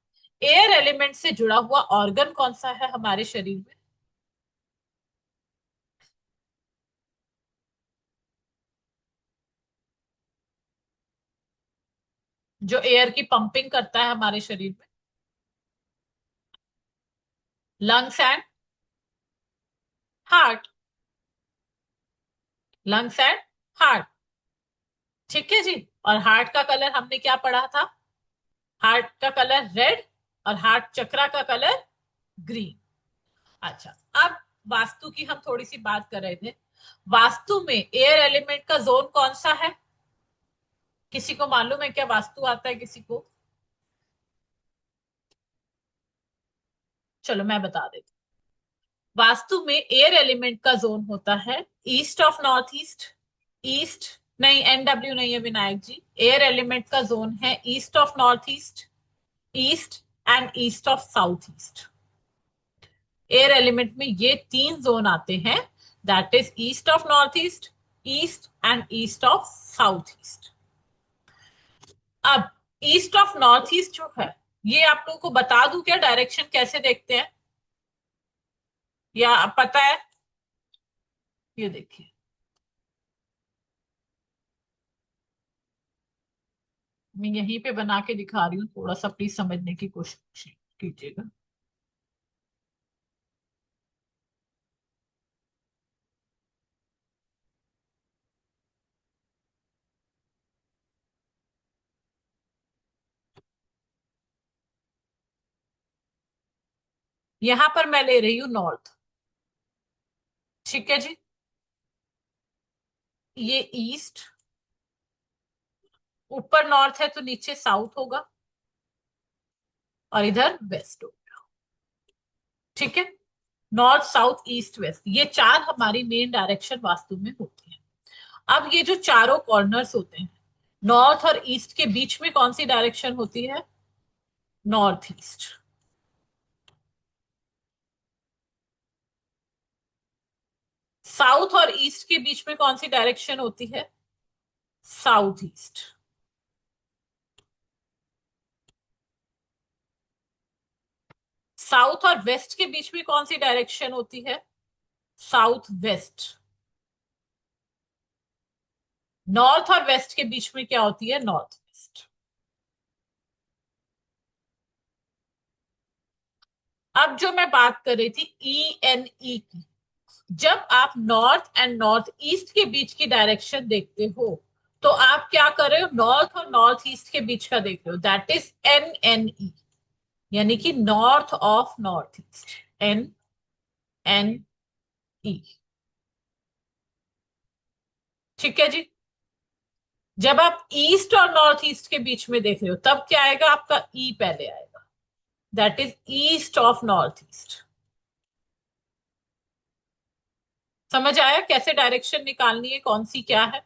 एयर एलिमेंट से जुड़ा हुआ ऑर्गन कौन सा है हमारे शरीर में? जो एयर की पंपिंग करता है हमारे शरीर में? Lungs and heart. Lungs and heart, ठीक है जी। और हार्ट का कलर हमने क्या पढ़ा था? हार्ट का कलर रेड और हार्ट चक्रा का कलर ग्रीन। अच्छा, अब वास्तु की हम थोड़ी सी बात कर रहे थे। वास्तु में एयर एलिमेंट का जोन कौन सा है? किसी को मालूम है क्या? वास्तु आता है किसी को? चलो मैं बता देती हूँ। वास्तु में एयर एलिमेंट का जोन होता है east of north east. East नहीं, एनडब्ल्यू नहीं है विनायक जी। एयर एलिमेंट का जोन है east of north east, east and east of south east. Air element में ये तीन जोन आते हैं, that is east of north east, east and east of south east. अब ईस्ट ऑफ नॉर्थ ईस्ट जो है, ये आप लोगों को बता दूं क्या डायरेक्शन कैसे देखते हैं, या आप पता है? ये देखिए, मैं यहीं पे बना के दिखा रही हूँ, थोड़ा सा प्लीज समझने की कोशिश कीजिएगा। यहां पर मैं ले रही हूँ नॉर्थ, ठीक है जी। ये ईस्ट, ऊपर नॉर्थ है तो नीचे साउथ होगा, और इधर वेस्ट होगा, ठीक है। नॉर्थ साउथ ईस्ट वेस्ट, ये चार हमारी मेन डायरेक्शन वास्तु में होती है। अब ये जो चारों कॉर्नर्स होते हैं, नॉर्थ और ईस्ट के बीच में कौन सी डायरेक्शन होती है? North east. साउथ और ईस्ट के बीच में कौन सी डायरेक्शन होती है? South east. साउथ और वेस्ट के बीच में कौन सी डायरेक्शन होती है? South west. नॉर्थ और वेस्ट के बीच में क्या होती है? North west. अब जो मैं बात कर रही थी ई एन ई की, जब आप नॉर्थ एंड नॉर्थ ईस्ट के बीच की डायरेक्शन देखते हो, तो आप क्या कर रहे हो? नॉर्थ और नॉर्थ ईस्ट के बीच का देख रहे हो, that is N N E, यानी कि north of north east. N N E, ठीक है जी। जब आप ईस्ट और नॉर्थ ईस्ट के बीच में देख रहे हो, तब क्या आएगा? आपका ई पहले आएगा, that is east of north east. समझ आया कैसे डायरेक्शन निकालनी है, कौन सी क्या है?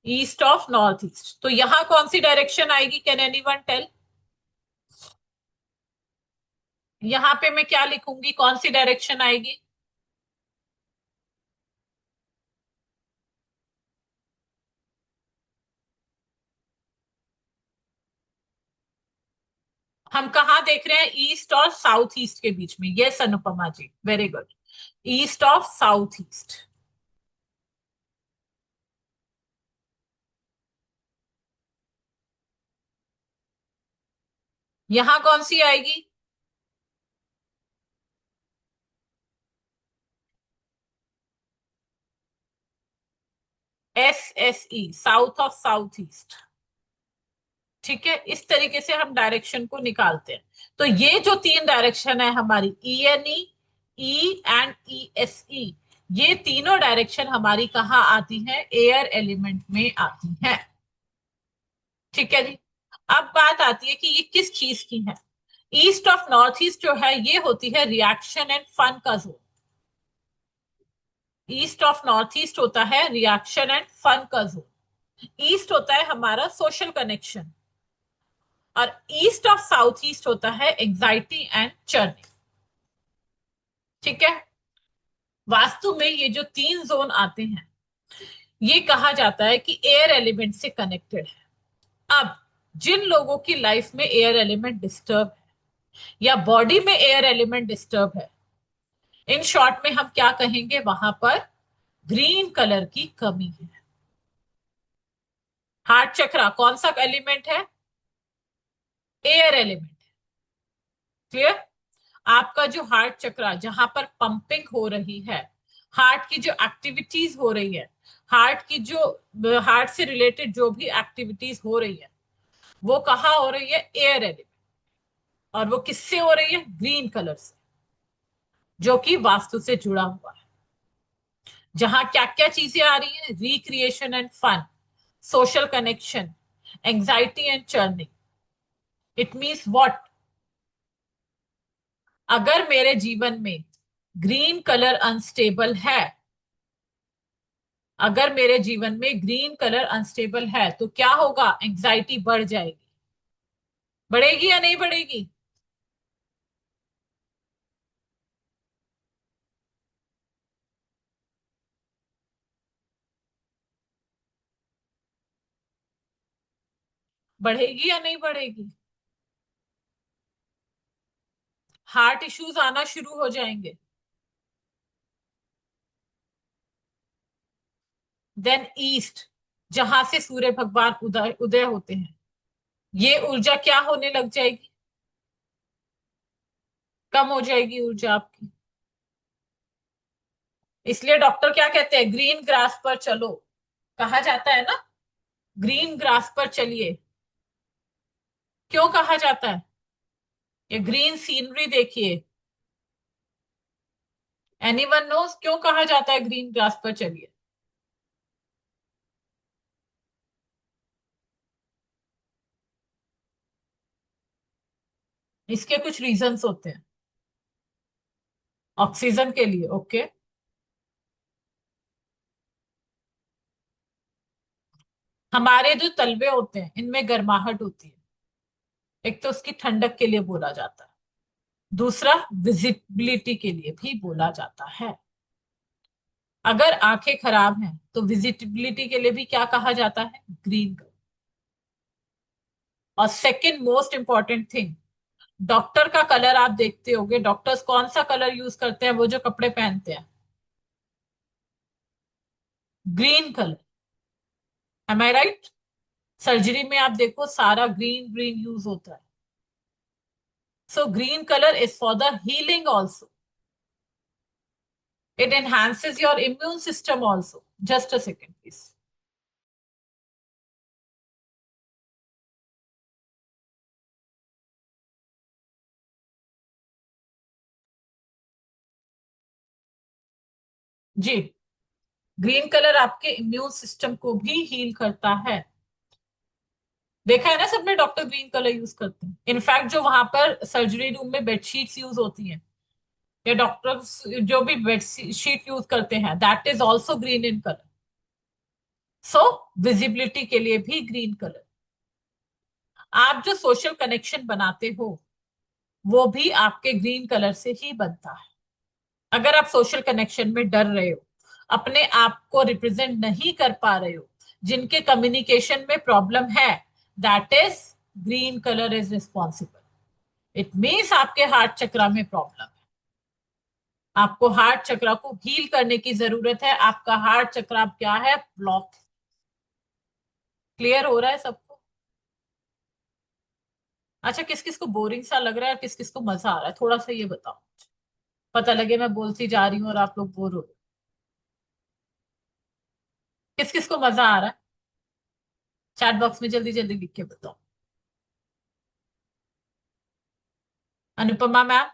East of north east. तो यहां कौन सी डायरेक्शन आएगी? Can anyone tell? यहां पे मैं क्या लिखूंगी, कौन सी डायरेक्शन आएगी? हम कहा देख रहे हैं? ईस्ट और साउथ ईस्ट के बीच में। Yes Anupama ji, very good. East of south east. यहां कौन सी आएगी? S S E, south of south east, ठीक है। इस तरीके से हम डायरेक्शन को निकालते हैं। तो ये जो तीन डायरेक्शन है हमारी, E N E and E S E, ये तीनों डायरेक्शन हमारी कहाँ आती है? एयर एलिमेंट में आती है, ठीक है जी। अब बात आती है कि ये किस चीज की है। ईस्ट ऑफ नॉर्थ ईस्ट जो है, ये होती है रिएक्शन एंड फन का zone. East of north east होता है रिएक्शन एंड फन का जोन। ईस्ट होता है हमारा सोशल कनेक्शन, और ईस्ट ऑफ साउथ ईस्ट होता है एंजाइटी एंड चर्निंग। ठीक है। वास्तु में ये जो 3 जोन आते हैं, ये कहा जाता है कि एयर एलिमेंट से कनेक्टेड है। अब जिन लोगों की लाइफ में एयर एलिमेंट डिस्टर्ब है या बॉडी में एयर एलिमेंट डिस्टर्ब है, इन शॉर्ट में हम क्या कहेंगे, वहां पर ग्रीन कलर की कमी है। हार्ट चक्रा कौन सा एलिमेंट है? Air element. क्लियर? आपका जो हार्ट चक्रा, जहां पर पंपिंग हो रही है, हार्ट की जो एक्टिविटीज हो रही है, हार्ट की जो हार्ट से रिलेटेड जो भी एक्टिविटीज हो रही है, वो कहाँ हो रही है? Air element. और वो किससे हो रही है? ग्रीन कलर से, जो कि वास्तु से जुड़ा हुआ है। जहां क्या क्या चीजें आ रही है? Recreation and fun, social connection, anxiety and churning. It means what? अगर मेरे जीवन में ग्रीन कलर अनस्टेबल है, अगर मेरे जीवन में ग्रीन कलर अनस्टेबल है, तो क्या होगा? एंजाइटी बढ़ जाएगी। बढ़ेगी या नहीं बढ़ेगी? बढ़ेगी या नहीं बढ़ेगी? हार्ट इश्यूज आना शुरू हो जाएंगे। देन ईस्ट, जहां से सूर्य भगवान उदय उदय होते हैं, ये ऊर्जा क्या होने लग जाएगी? कम हो जाएगी ऊर्जा आपकी। इसलिए डॉक्टर क्या कहते हैं? ग्रीन ग्रास पर चलो, कहा जाता है ना, ग्रीन ग्रास पर चलिए। क्यों कहा जाता है? ये ग्रीन सीनरी देखिए। एनीवन नोज क्यों कहा जाता है ग्रीन ग्रास पर चलिए? इसके कुछ रीजंस होते हैं। ऑक्सीजन के लिए, ओके। हमारे जो तलवे होते हैं, इनमें गर्माहट होती है। एक तो उसकी ठंडक के लिए बोला जाता है, दूसरा विजिबिलिटी के लिए भी बोला जाता है। अगर आंखें खराब हैं तो विजिबिलिटी के लिए भी क्या कहा जाता है? Green colour. और second most important thing, doctor का कलर आप देखते होंगे, डॉक्टर्स कौन सा कलर यूज करते हैं वो जो कपड़े पहनते हैं? Green colour. एम आई राइट? सर्जरी में आप देखो सारा ग्रीन ग्रीन यूज होता है। So green colour is for the healing also. It enhances your immune system also. Just a second, please. जी, ग्रीन कलर आपके इम्यून सिस्टम को भी हील करता है। देखा है ना, सबने डॉक्टर ग्रीन कलर यूज करते हैं। इनफैक्ट जो वहां पर सर्जरी रूम में बेडशीट्स यूज होती हैं, या डॉक्टर्स जो भी बेडशीट यूज करते हैं, that is also green in colour. So visibility के लिए भी ग्रीन कलर। आप जो सोशल कनेक्शन बनाते हो, वो भी आपके ग्रीन कलर से ही बनता है। अगर आप सोशल कनेक्शन में डर रहे हो, अपने आप को रिप्रेजेंट नहीं कर पा रहे हो, जिनके कम्युनिकेशन में प्रॉब्लम है, that is green colour is responsible. It means आपके हार्ट चक्रा में प्रॉब्लम है। आपको हार्ट चक्रा को हील करने की जरूरत है। आपका हार्ट चक्रा क्या है? ब्लॉक। क्लियर हो रहा है सबको? अच्छा, किस किस को बोरिंग सा लग रहा है और किस किस को मजा आ रहा है, थोड़ा सा ये बताओ। पता लगे मैं बोलती जा रही हूँ और आप लोग बोर हो रहे हो। किस किस को मजा आ रहा है? चैट बॉक्स में जल्दी जल्दी लिख के बताओ। अनुपमा मैम?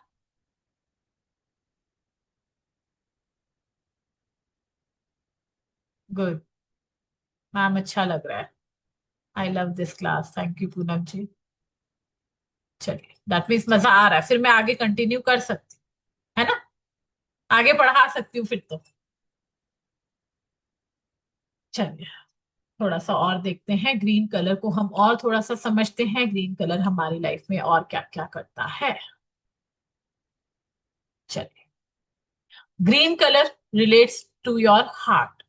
गुड। मैम अच्छा लग रहा है। I love this class, thank you Poonam ji. चलिए, दैट मीन्स मजा आ रहा है, फिर मैं आगे कंटिन्यू कर सकती हूँ, है ना? आगे बढ़ा सकती हूँ फिर तो। चलिए, थोड़ा सा और देखते हैं ग्रीन कलर को, हम और थोड़ा सा समझते हैं ग्रीन कलर हमारी लाइफ में और क्या क्या करता है। चलिए, green colour relates to your heart.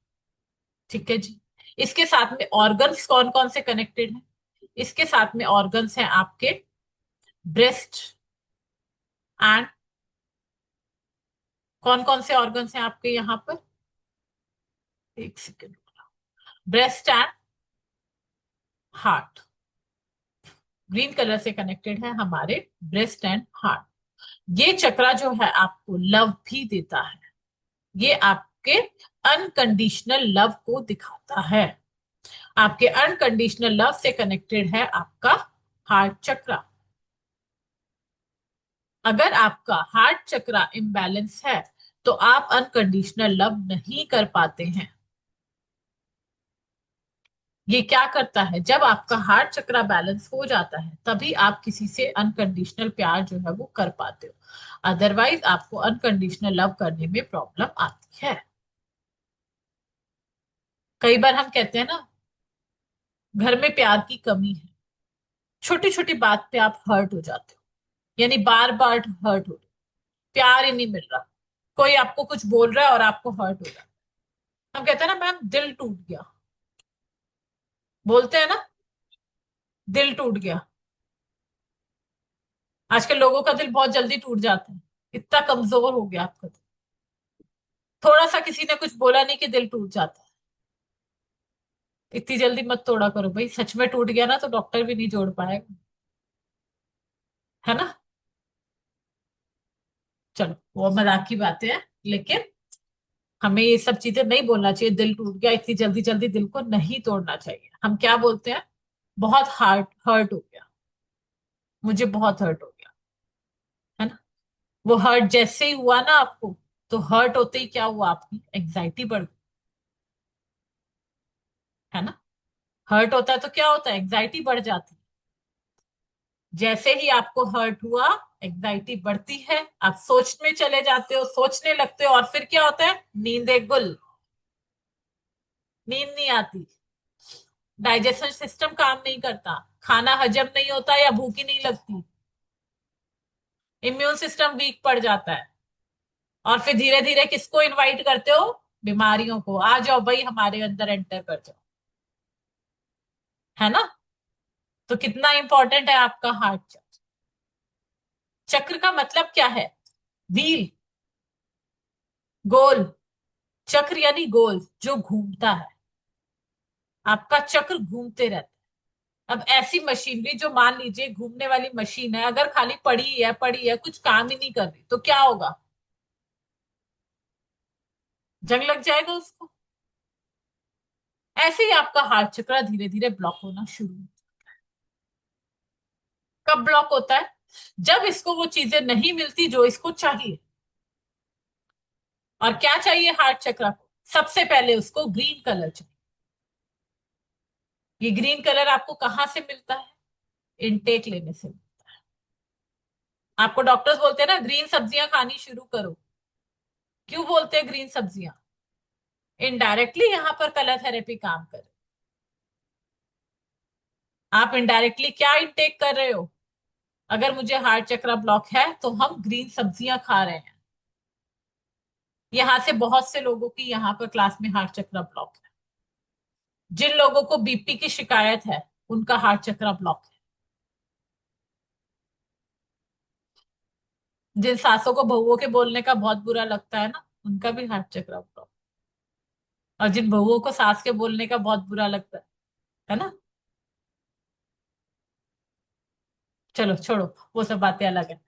ठीक है जी। इसके साथ में ऑर्गन्स कौन कौन से कनेक्टेड हैं? इसके साथ में ऑर्गन्स हैं आपके ब्रेस्ट एंड, कौन कौन से ऑर्गन्स हैं आपके यहाँ पर? एक second. Breast and heart green colour से कनेक्टेड है, हमारे ब्रेस्ट एंड हार्ट। ये चक्रा जो है आपको लव भी देता है, ये आपके अनकंडीशनल लव को दिखाता है। आपके अनकंडीशनल लव से कनेक्टेड है आपका हार्ट चक्रा। अगर आपका हार्ट चक्रा इम्बैलेंस है तो आप अनकंडीशनल लव नहीं कर पाते हैं। ये क्या करता है, जब आपका हार्ट चक्रा बैलेंस हो जाता है तभी आप किसी से अनकंडीशनल प्यार जो है वो कर पाते हो, अदरवाइज आपको अनकंडीशनल लव करने में प्रॉब्लम आती है। कई बार हम कहते हैं ना, घर में प्यार की कमी है, छोटी छोटी बात पे आप हर्ट हो जाते हो, यानी बार बार हर्ट हो रहे हो, प्यार ही नहीं मिल रहा, कोई आपको कुछ बोल रहा है और आपको हर्ट हो रहा है। हम कहते हैं ना मैम दिल टूट गया, बोलते हैं ना दिल टूट गया। आजकल लोगों का दिल बहुत जल्दी टूट जाता है, इतना कमजोर हो गया आपका दिल, थोड़ा सा किसी ने कुछ बोला नहीं कि दिल टूट जाता है। इतनी जल्दी मत तोड़ा करो भाई, सच में टूट गया ना तो डॉक्टर भी नहीं जोड़ पाएगा, है ना। चलो वो मजाक की बातें हैं, लेकिन हमें ये सब चीजें नहीं बोलना चाहिए, दिल टूट गया इतनी जल्दी जल्दी दिल को नहीं तोड़ना चाहिए। हम क्या बोलते हैं, बहुत हार्ट हर्ट हो गया, मुझे बहुत हर्ट हो गया, है ना। वो हर्ट जैसे ही हुआ ना आपको, तो हर्ट होते ही क्या हुआ, आपकी एंग्जाइटी बढ़ गई, है ना। हर्ट होता है तो क्या होता है, एंग्जाइटी बढ़ जाती है। जैसे ही आपको हर्ट हुआ एंग्जाइटी बढ़ती है, आप सोच में चले जाते हो, सोचने लगते हो, और फिर क्या होता है, नींदे गुल, नींद नहीं आती, डाइजेशन सिस्टम काम नहीं करता, खाना हजम नहीं होता या भूख ही नहीं लगती, इम्यून सिस्टम वीक पड़ जाता है, और फिर धीरे धीरे किसको इनवाइट करते हो, बीमारियों को, आ जाओ भाई हमारे अंदर एंटर कर जाओ, है ना। तो कितना इंपॉर्टेंट है आपका हार्ट चक्र। चक्र का मतलब क्या है, व्हील, गोल, चक्र यानी गोल जो घूमता है, आपका चक्र घूमते रहता है। अब ऐसी मशीनरी जो मान लीजिए घूमने वाली मशीन है, अगर खाली पड़ी है कुछ काम ही नहीं कर रही, तो क्या होगा, जंग लग जाएगा उसको। ऐसे ही आपका हार्ट चक्र धीरे धीरे ब्लॉक होना शुरू होता है। कब ब्लॉक होता है, जब इसको वो चीजें नहीं मिलती जो इसको चाहिए। और क्या चाहिए हार्ट चक्र को, सबसे पहले उसको ग्रीन कलर चाहिए। ये ग्रीन कलर आपको कहाँ से मिलता है, इनटेक लेने से। आपको डॉक्टर्स बोलते हैं ना ग्रीन सब्जियां खानी शुरू करो, क्यों बोलते हैं ग्रीन सब्जियां, इनडायरेक्टली यहाँ पर कलर थेरेपी काम करे। आप इनडायरेक्टली क्या इनटेक कर रहे हो, अगर मुझे हार्ट चक्र ब्लॉक है तो हम ग्रीन सब्जियां खा रहे हैं। यहाँ से बहुत से लोगों की यहाँ पर क्लास में हार्ट चक्र ब्लॉक है, जिन लोगों को बीपी की शिकायत है उनका हार्ट चक्र ब्लॉक है, जिन सासों को बहुओं के बोलने का बहुत बुरा लगता है ना उनका भी हार्ट चक्र ब्लॉक, और जिन बहुओं को सास के बोलने का बहुत बुरा लगता है ना। चलो छोड़ो, वो सब बातें अलग है।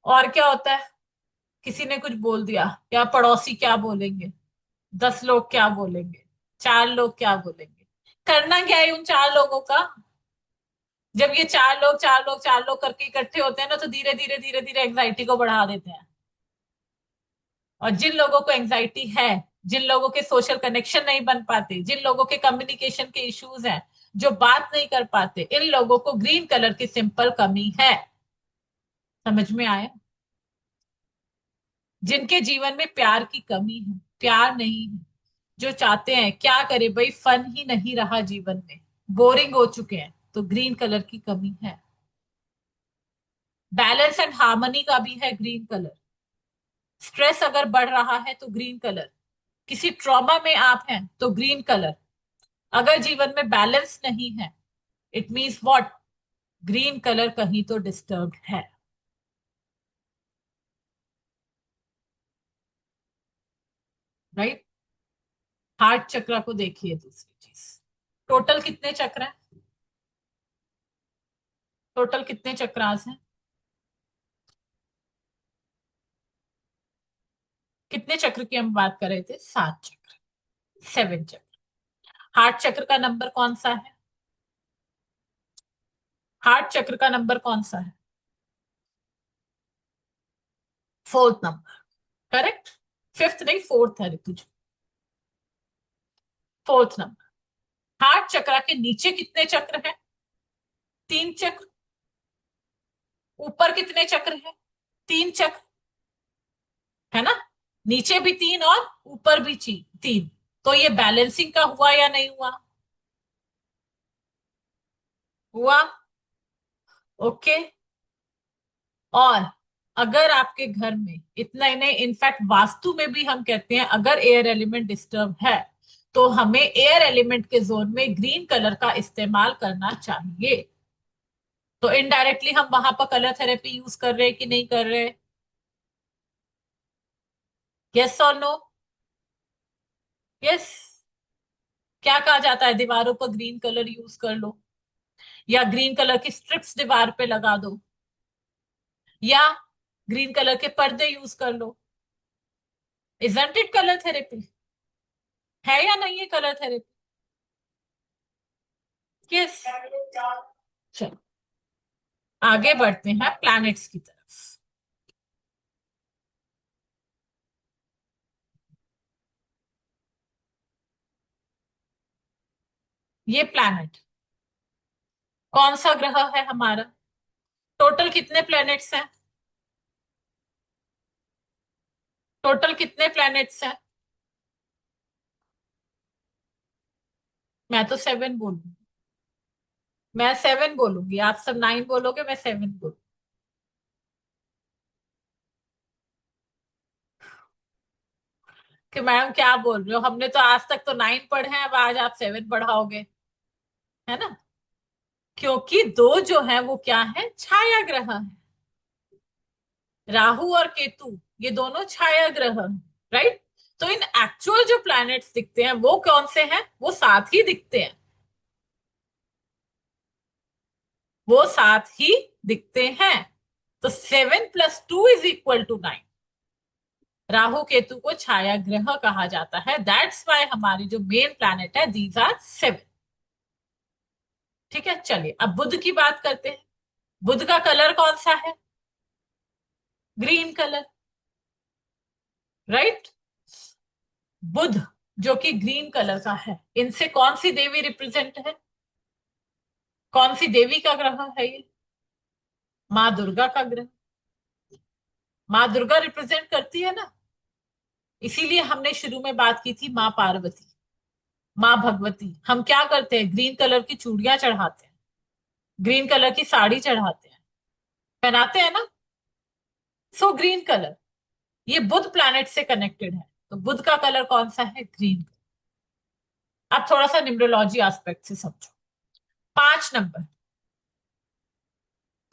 और क्या होता है, किसी ने कुछ बोल दिया, या पड़ोसी क्या बोलेंगे, 10 लोग क्या बोलेंगे, 4 लोग क्या बोलेंगे, करना क्या है उन 4 लोगों का। जब ये 4 लोग 4 लोग 4 लोग करके इकट्ठे होते हैं ना, तो धीरे धीरे एंग्जाइटी को बढ़ा देते हैं। और जिन लोगों को एंग्जाइटी है, जिन लोगों के सोशल कनेक्शन नहीं बन पाते, जिन लोगों के कम्युनिकेशन के इश्यूज हैं, जो बात नहीं कर पाते, इन लोगों को ग्रीन कलर की सिंपल कमी है। समझ में आया, जिनके जीवन में प्यार की कमी है, प्यार नहीं है, जो चाहते हैं क्या करे भाई, फन ही नहीं रहा जीवन में, बोरिंग हो चुके हैं, तो ग्रीन कलर की कमी है। बैलेंस एंड हार्मनी का भी है ग्रीन कलर, स्ट्रेस अगर बढ़ रहा है तो ग्रीन कलर, किसी ट्रॉमा में आप हैं तो ग्रीन कलर, अगर जीवन में बैलेंस नहीं है, it means what, green colour कहीं तो डिस्टर्ब्ड है। राइट। हार्ट चक्र को देखिए, दूसरी चीज, टोटल कितने चक्र हैं? टोटल कितने चक्रास हैं? कितने चक्र की हम बात कर रहे थे? 7 चक्र, 7 चक्र। हार्ट चक्र का नंबर कौन सा है? हार्ट चक्र का नंबर कौन सा है? 4th number. करेक्ट। फिफ्थ नहीं, फोर्थ है ऋतुज। 4th number. हार्ट चक्र के नीचे कितने चक्र हैं? 3 चक्र। ऊपर कितने चक्र हैं? 3 चक्र, है ना? नीचे भी 3 और ऊपर भी 3। तो ये बैलेंसिंग का हुआ या नहीं हुआ? हुआ। ओके। और अगर आपके घर में इतना ही नहीं, इनफैक्ट वास्तु में भी हम कहते हैं अगर एयर एलिमेंट डिस्टर्ब है तो हमें एयर एलिमेंट के जोन में ग्रीन कलर का इस्तेमाल करना चाहिए। तो इनडायरेक्टली हम वहां पर कलर थेरेपी यूज कर रहे हैं कि नहीं कर रहे? यस और नो? यस। क्या कहा जाता है? दीवारों पर ग्रीन कलर यूज कर लो, या ग्रीन कलर की स्ट्रिप्स दीवार पे लगा दो, या ग्रीन कलर के पर्दे यूज कर लो। Isn't it colour therapy? है या नहीं है कलर थेरेपी? यस। चलो आगे बढ़ते हैं प्लैनेट्स की तरफ। ये प्लैनेट कौन सा ग्रह है हमारा? टोटल कितने प्लैनेट्स हैं? टोटल कितने प्लैनेट्स हैं? मैं तो 7 बोलूंगी। मैं 7 बोलूंगी, आप सब 9 बोलोगे, मैं 7 बोलूंगी। कि मैडम क्या बोल रहे हो, हमने तो आज तक तो 9 पढ़े हैं, अब आज आप 7 पढ़ाओगे, है ना? क्योंकि दो जो है वो क्या है, छाया ग्रह है। राहु और केतु, ये दोनों छाया ग्रह हैं। राइट। तो इन एक्चुअल जो प्लैनेट्स दिखते हैं वो कौन से हैं? वो 7 ही दिखते हैं। वो 7 ही दिखते हैं। तो 7 + 2 = 9। राहु केतु को छाया ग्रह कहा जाता है, दैट्स वाई हमारी जो मेन प्लैनेट है दीज आर 7। ठीक है, चलिए अब बुध की बात करते हैं। बुध का कलर कौन सा है? Green colour. राइट। बुध जो कि ग्रीन कलर का है, इनसे कौन सी देवी रिप्रेजेंट है? कौन सी देवी का ग्रह है ये? माँ दुर्गा का ग्रह। माँ दुर्गा रिप्रेजेंट करती है ना, इसीलिए हमने शुरू में बात की थी माँ पार्वती, माँ भगवती। हम क्या करते हैं? ग्रीन कलर की चूड़ियां चढ़ाते हैं, ग्रीन कलर की साड़ी चढ़ाते हैं, पहनाते हैं ना। सो ग्रीन कलर ये बुध प्लैनेट से कनेक्टेड है, तो बुध का कलर कौन सा है? ग्रीन। अब थोड़ा सा न्यूमरोलॉजी एस्पेक्ट से समझो। 5 नंबर,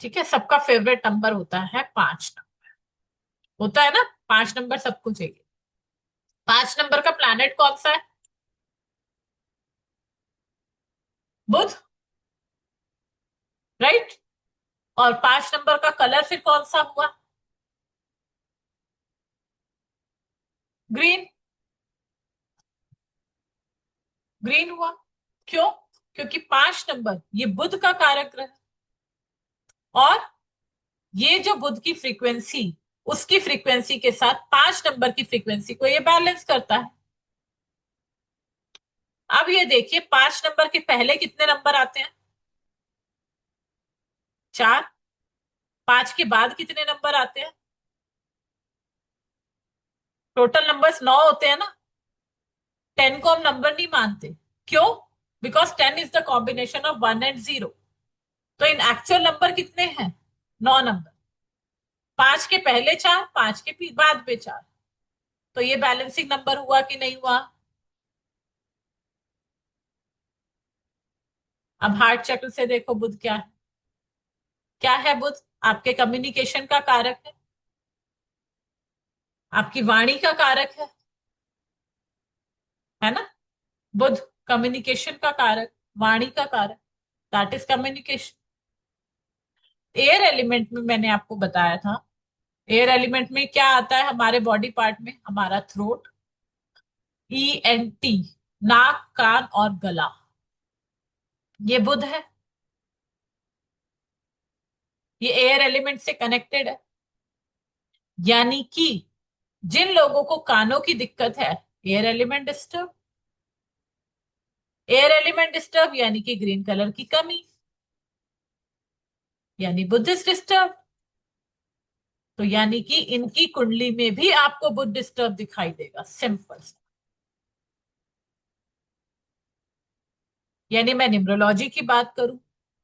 ठीक है, सबका फेवरेट नंबर होता है 5 नंबर, होता है ना? 5 नंबर सबको चाहिए। 5 नंबर का प्लैनेट कौन सा है? बुध। राइट। और 5 नंबर का कलर फिर कौन सा हुआ? ग्रीन। ग्रीन हुआ। क्यों? क्योंकि 5 नंबर ये बुध का कारक ग्रह, और ये जो बुध की फ्रीक्वेंसी, उसकी फ्रीक्वेंसी के साथ 5 नंबर की फ्रीक्वेंसी को ये बैलेंस करता है। अब ये देखिए 5 नंबर के पहले कितने नंबर आते हैं? 4। 5 के बाद कितने नंबर आते हैं? टोटल नंबर्स 9 होते हैं ना। 10 को हम नंबर नहीं मानते। क्यों? Because 10 is the combination of 1 and 0। तो इन एक्चुअल नंबर कितने हैं? 9 नंबर। 5 के पहले 4, 5 के बाद में 4, तो ये बैलेंसिंग नंबर हुआ कि नहीं हुआ? अब हार्ट चक्र से देखो बुध क्या है। क्या है बुध? आपके कम्युनिकेशन का कारक है, आपकी वाणी का कारक है ना? बुध कम्युनिकेशन का कारक, वाणी का कारक, that is communication. Air element में मैंने आपको बताया था, एयर एलिमेंट में क्या आता है हमारे बॉडी पार्ट में? हमारा थ्रोट, ENT, नाक, कान और गला, ये बुध है, ये एयर एलिमेंट से कनेक्टेड है। यानी कि जिन लोगों को कानों की दिक्कत है, air element disturb, air element disturb यानी कि ग्रीन कलर की कमी, यानी बुध इज डिस्टर्ब। तो यानी कि इनकी कुंडली में भी आपको बुध डिस्टर्ब दिखाई देगा, सिंपल। यानी मैं न्यूमरोलॉजी की बात करूं,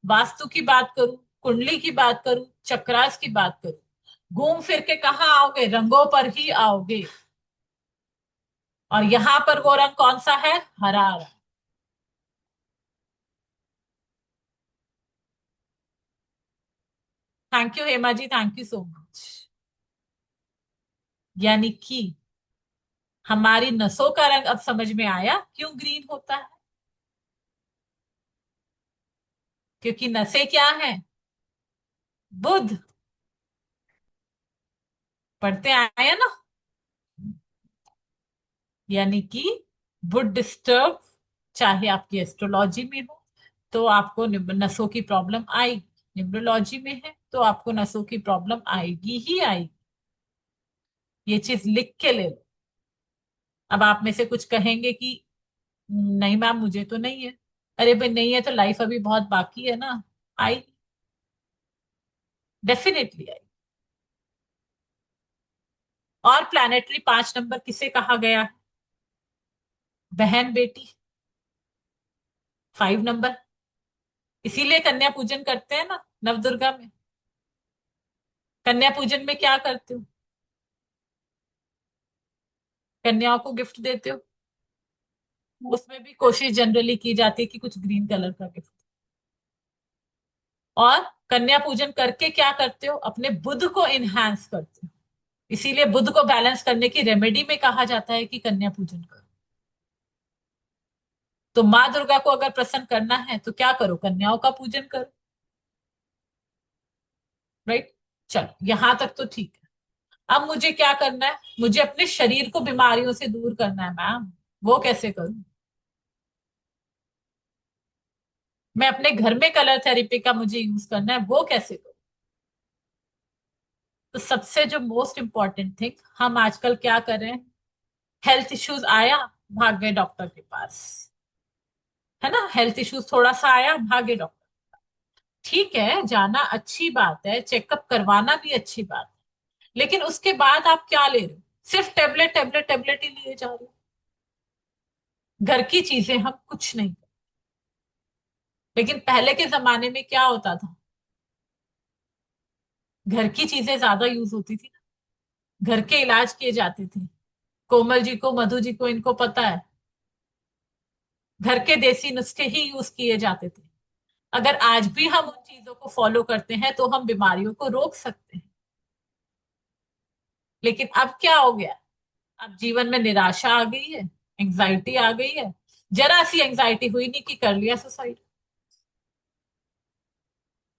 वास्तु की बात करूं, कुंडली की बात करूं, चक्रास की बात करूं, घूम फिर के कहाँ आओगे? रंगों पर ही आओगे। और यहां पर वो रंग कौन सा है? हरा रंग। Thank you Hema ji, thank you so much. यानी कि हमारी नसों का रंग अब समझ में आया क्यों ग्रीन होता है? क्योंकि नसें क्या है? बुध। पढ़ते आए हैं ना? यानी कि बुध डिस्टर्ब, चाहे आपकी एस्ट्रोलॉजी में हो तो आपको नसों की प्रॉब्लम आएगी, न्यूमरोलॉजी में है तो आपको नसों की प्रॉब्लम आएगी ही आएगी। ये चीज लिख के ले लो। अब आप में से कुछ कहेंगे कि नहीं मैम मुझे तो नहीं है। अरे भाई नहीं है तो लाइफ अभी बहुत बाकी है ना, आई, डेफिनेटली आई। और प्लैनेटरी 5 नंबर किसे कहा गया है? बहन बेटी। 5 नंबर, इसीलिए कन्या पूजन करते हैं ना नवदुर्गा में। कन्या पूजन में क्या करते हो? कन्याओं को गिफ्ट देते हो। उसमें भी कोशिश जनरली की जाती है कि कुछ ग्रीन कलर का गिफ्ट। और कन्या पूजन करके क्या करते हो? अपने बुध को इनहांस करते हो। इसीलिए बुध को बैलेंस करने की रेमेडी में कहा जाता है कि कन्या पूजन करो। तो माँ दुर्गा को अगर प्रसन्न करना है तो क्या करो? कन्याओं का पूजन करो। राइट? चलो यहां तक तो ठीक है। अब मुझे क्या करना है? मुझे अपने शरीर को बीमारियों से दूर करना है मैम। वो कैसे करूं? मैं अपने घर में कलर थेरेपी का मुझे यूज करना है, वो कैसे करूं? तो सबसे जो मोस्ट इंपॉर्टेंट थिंग, हम आजकल क्या कर रहे हैं? हेल्थ इश्यूज आया, भाग गए डॉक्टर के पास, है ना? हेल्थ इश्यूज थोड़ा सा आया, भागे डॉक्टर। ठीक है, जाना अच्छी बात है, चेकअप करवाना भी अच्छी बात है, लेकिन उसके बाद आप क्या ले रहे हो? सिर्फ टेबलेट टेबलेट टेबलेट ही लिए जा रहे हो। घर की चीजें हम कुछ नहीं। लेकिन पहले के जमाने में क्या होता था? घर की चीजें ज्यादा यूज होती थी, घर के इलाज किए जाते थे। कोमल जी को, मधु जी को, इनको पता है, घर के देसी नुस्खे ही यूज किए जाते थे। अगर आज भी हम उन चीजों को फॉलो करते हैं तो हम बीमारियों को रोक सकते हैं। लेकिन अब क्या हो गया? अब जीवन में निराशा आ गई है, एंग्जाइटी आ गई है। जरा सी एंग्जाइटी हुई नहीं कि कर लिया सुसाइड।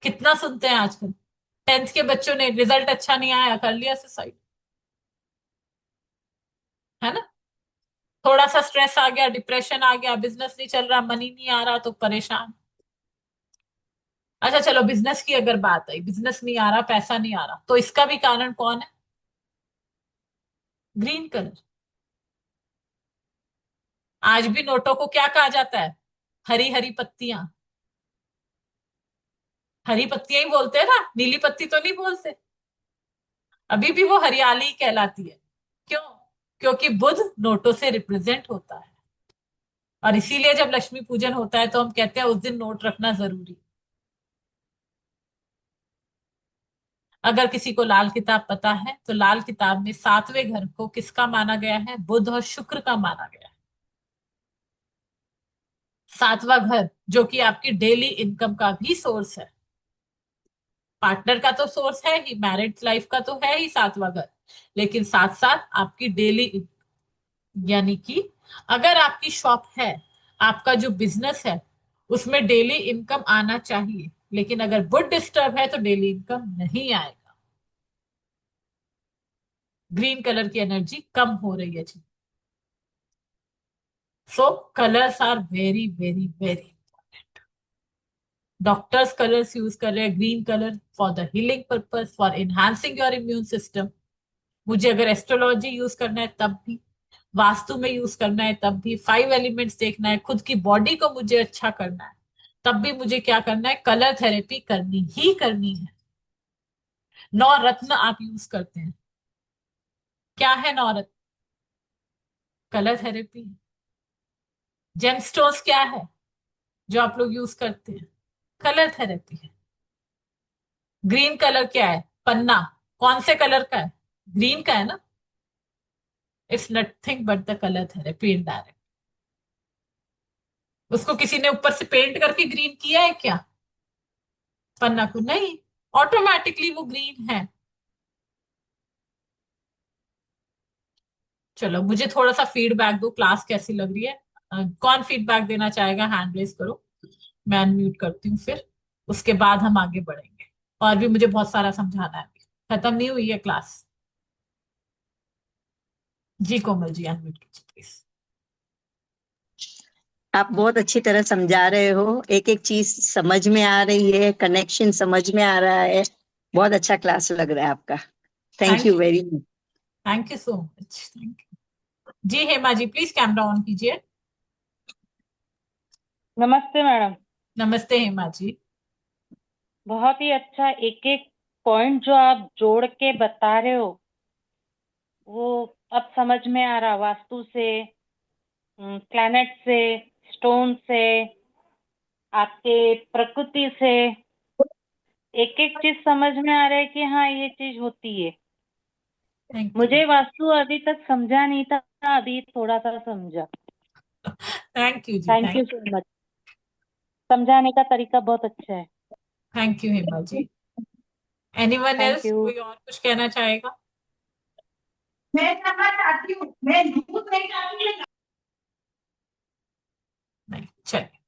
कितना सुनते हैं आजकल। 10th के बच्चों ने रिजल्ट अच्छा नहीं आया, कर लिया सुसाइड, है ना? थोड़ा सा स्ट्रेस आ गया, डिप्रेशन आ गया, बिजनेस नहीं चल रहा, मनी नहीं आ रहा तो परेशान। अच्छा चलो, बिजनेस की अगर बात आई, बिजनेस नहीं आ रहा, पैसा नहीं आ रहा, तो इसका भी कारण कौन है? Green colour. आज भी नोटों को क्या कहा जाता है? हरी हरी पत्तियां। हरी पत्तियां ही बोलते हैं ना, नीली पत्ती तो नहीं बोलते। अभी भी वो हरियाली ही कहलाती है। क्यों? क्योंकि बुध नोटों से रिप्रेजेंट होता है। और इसीलिए जब लक्ष्मी पूजन होता है तो हम कहते हैं उस दिन नोट रखना जरूरी। अगर किसी को लाल किताब पता है तो लाल किताब में 7वें घर को किसका माना गया है? बुध और शुक्र का माना गया है। 7वां घर जो कि आपकी डेली इनकम का भी सोर्स है। पार्टनर का तो सोर्स है ही, मैरिड लाइफ का तो है ही 7वां घर, लेकिन साथ साथ आपकी डेली, यानी कि अगर आपकी शॉप है, आपका जो बिजनेस है, उसमें डेली इनकम आना चाहिए, लेकिन अगर बुध डिस्टर्ब है तो डेली इनकम नहीं आएगा। ग्रीन कलर की एनर्जी कम हो रही है जी। So colours are very very very, doctors colours use कर रहे हैं green colour for the healing purpose, for enhancing your immune system. मुझे अगर एस्ट्रोलॉजी यूज करना है तब भी, वास्तु में यूज करना है तब भी, 5 एलिमेंट्स देखना है, खुद की बॉडी को मुझे अच्छा करना है, तब भी मुझे क्या करना है? कलर थेरेपी करनी ही करनी है। 9 रत्न आप यूज करते हैं, क्या है 9 रत्न? Colour therapy. जेमस्टोन्स क्या है जो आप लोग यूज करते हैं? कलर थेरेपी है। ग्रीन कलर क्या है? पन्ना कौन से कलर का है? ग्रीन का है ना। It's nothing but the colour therapy indirect. उसको किसी ने ऊपर से पेंट करके ग्रीन किया है क्या? पन्ना को नहीं, ऑटोमेटिकली वो ग्रीन है। चलो मुझे थोड़ा सा फीडबैक दो, क्लास कैसी लग रही है? कौन फीडबैक देना चाहेगा? हैंड रेज करो, मैं अनम्यूट करती हूँ, फिर उसके बाद हम आगे बढ़ेंगे। और भी मुझे बहुत सारा समझाना है, अभी खत्म नहीं हुई है क्लास। जी कोमल जी, अनम्यूट कीजिए प्लीज। आप बहुत अच्छी तरह समझा रहे हो, एक एक चीज समझ में आ रही है, कनेक्शन समझ में आ रहा है। बहुत अच्छा क्लास लग रहा है आपका। Thank thank you you, very much. Thank you so much, thank you जी। Hema ji please camera on कीजिए। नमस्ते मैडम। नमस्ते हेमा जी। बहुत ही अच्छा, एक एक पॉइंट जो आप जोड़ के बता रहे हो वो अब समझ में आ रहा। वास्तु से, प्लैनेट से, स्टोन से, आपके प्रकृति से, एक एक चीज समझ में आ रहा है कि हाँ ये चीज होती है। थैंक यू, मुझे वास्तु अभी तक समझा नहीं था, अभी थोड़ा सा समझा। थैंक यू जी, thank thank you so much. समझाने का तरीका बहुत अच्छा है। Thank you Hema ji. Anyone thank else, you. कोई और कुछ कहना चाहेगा? मैं करना चाहती हूँ, मैं दूध नहीं चाहती। नहीं, चलिए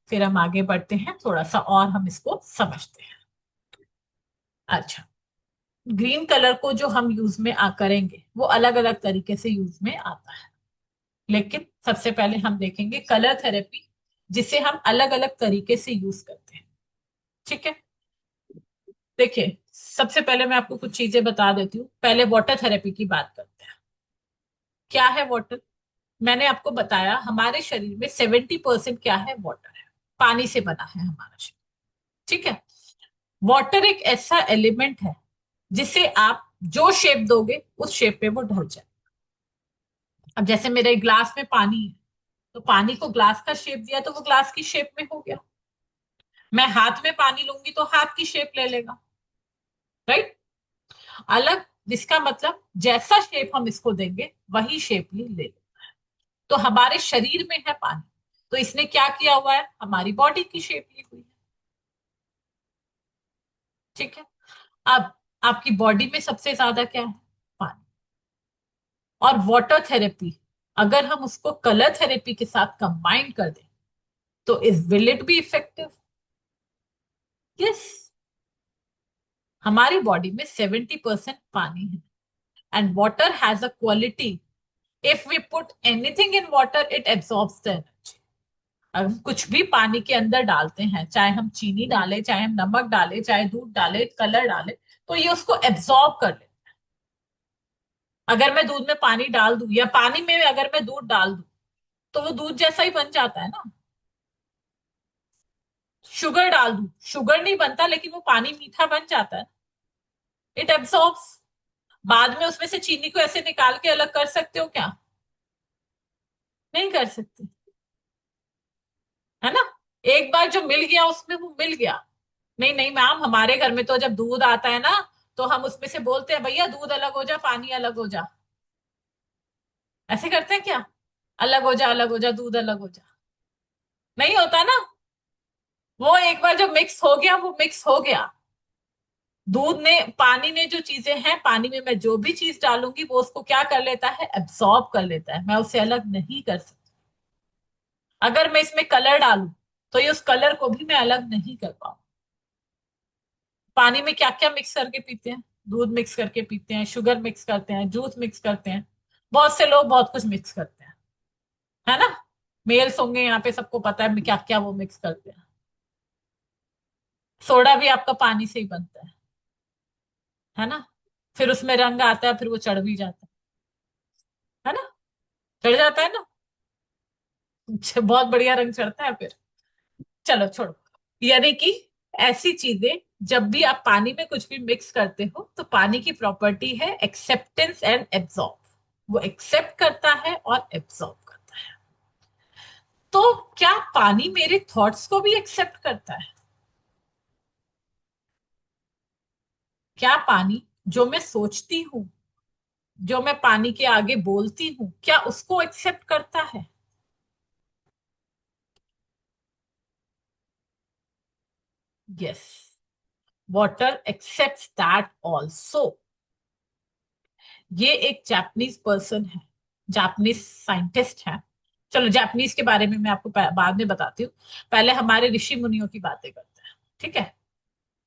फिर हम आगे बढ़ते हैं, थोड़ा सा और हम इसको समझते हैं। अच्छा, ग्रीन कलर को जो हम यूज में करेंगे वो अलग अलग तरीके से यूज में आता है, लेकिन सबसे पहले हम देखेंगे कलर थेरेपी, जिसे हम अलग अलग तरीके से यूज करते हैं। ठीक है, देखिए सबसे पहले मैं आपको कुछ चीजें बता देती हूँ। पहले वाटर थेरेपी की बात करते हैं। क्या है वाटर? मैंने आपको बताया हमारे शरीर में 70% क्या है? वाटर है, पानी से बना है हमारा शरीर। ठीक है, वाटर एक ऐसा एलिमेंट है जिसे आप जो शेप दोगे उस शेप पे वो ढल जाए। अब जैसे मेरे ग्लास में पानी है, तो पानी को ग्लास का शेप दिया तो वो ग्लास की शेप में हो गया। मैं हाथ में पानी लूंगी तो हाथ की शेप ले लेगा, राइट? अलग, जिसका मतलब जैसा शेप हम इसको देंगे वही शेप ही ले लेगा। तो हमारे शरीर में है पानी, तो इसने क्या किया हुआ है? हमारी बॉडी की शेप ली हुई है। ठीक है, अब आपकी बॉडी में सबसे ज्यादा क्या है? पानी। और वाटर थेरेपी अगर हम उसको कलर थेरेपी के साथ कंबाइन कर दें तो is will it be effective? Yes. हमारी बॉडी में 70% पानी है, and water has a quality, if we put anything in water it absorbs the energy. हम कुछ भी पानी के अंदर डालते हैं, चाहे हम चीनी डालें, चाहे हम नमक डालें, चाहे दूध डालें, कलर डालें, तो ये उसको एब्सॉर्ब कर ले। अगर मैं दूध में पानी डाल दूं या पानी में अगर मैं दूध डाल दूं तो वो दूध जैसा ही बन जाता है ना। शुगर डाल दूं, शुगर नहीं बनता, लेकिन वो पानी मीठा बन जाता है। इट एब्सॉर्ब्स। बाद में उसमें से चीनी को ऐसे निकाल के अलग कर सकते हो क्या? नहीं कर सकते, है ना। एक बार जो मिल गया उसमें वो मिल गया। नहीं नहीं मैम, हमारे घर में तो जब दूध आता है ना तो हम उसमें से बोलते हैं भैया दूध अलग हो जा, पानी अलग हो जा। ऐसे करते हैं क्या? अलग हो जा, अलग हो जा, दूध अलग हो जा। नहीं होता ना। वो एक बार जब मिक्स हो गया, वो मिक्स हो गया। दूध ने, पानी ने, जो चीजें हैं पानी में, मैं जो भी चीज डालूंगी वो उसको क्या कर लेता है, एब्सॉर्ब कर लेता है। मैं उसे अलग नहीं कर सकती। अगर मैं इसमें कलर डालूं तो ये उस कलर को भी मैं अलग नहीं कर पाऊं। पानी में क्या क्या मिक्स करके पीते हैं? दूध मिक्स करके पीते हैं, शुगर मिक्स करते हैं, जूस मिक्स करते हैं। बहुत से लोग बहुत कुछ मिक्स करते हैं, है ना। मेल्स होंगे यहाँ पे, सबको पता है क्या क्या वो मिक्स करते हैं। सोडा भी आपका पानी से ही बनता है ना। फिर उसमें रंग आता है, फिर वो चढ़ भी जाता है ना। चढ़ जाता है ना। अच्छा, बहुत बढ़िया रंग चढ़ता है फिर। चलो छोड़ो। यानी कि ऐसी चीजें, जब भी आप पानी में कुछ भी मिक्स करते हो तो पानी की प्रॉपर्टी है एक्सेप्टेंस एंड एब्सॉर्ब। वो एक्सेप्ट करता है और एब्सॉर्ब करता है। तो क्या पानी मेरे थॉट्स को भी एक्सेप्ट करता है? क्या पानी, जो मैं सोचती हूं, जो मैं पानी के आगे बोलती हूं, क्या उसको एक्सेप्ट करता है? Yes, water accepts that also. ये एक जापानीज पर्सन है, जापानीज साइंटिस्ट है। चलो जापानीज के बारे में मैं आपको बाद में बताती हूँ। पहले हमारे ऋषि मुनियों की बातें करते हैं, ठीक है।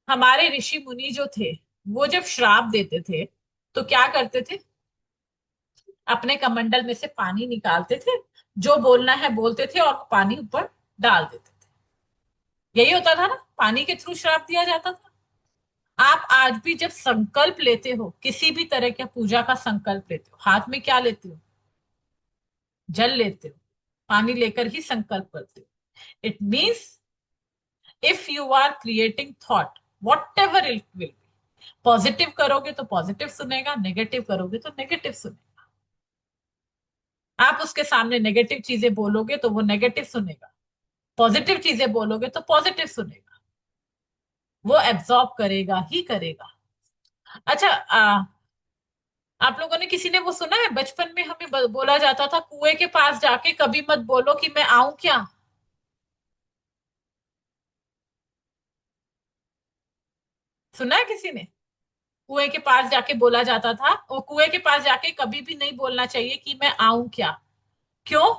हमारे ऋषि मुनि जो थे, वो जब श्राप देते थे तो क्या करते थे? अपने कमंडल में से पानी निकालते थे, जो बोलना है बोलते थे और पानी ऊपर डाल देते थे। यही होता था ना, पानी के थ्रू श्राप दिया जाता था। आप आज भी जब संकल्प लेते हो, किसी भी तरह के पूजा का संकल्प लेते हो, हाथ में क्या लेते हो? जल लेते हो। पानी लेकर ही संकल्प करते हो। It means if you are creating thought, whatever it will, positive करोगे तो पॉजिटिव सुनेगा, नेगेटिव करोगे तो नेगेटिव सुनेगा। आप उसके सामने नेगेटिव चीजें बोलोगे तो वो नेगेटिव सुनेगा, पॉजिटिव चीजें बोलोगे तो पॉजिटिव सुनेगा। वो एब्जॉर्ब करेगा ही करेगा। अच्छा, आप लोगों ने, किसी ने वो सुना है, बचपन में हमें बोला जाता था कुएं के पास जाके कभी मत बोलो कि मैं आऊं क्या। सुना है किसी ने? कुएं के पास जाके बोला जाता था, वो कुएं के पास जाके कभी भी नहीं बोलना चाहिए कि मैं आऊं क्या। क्यों?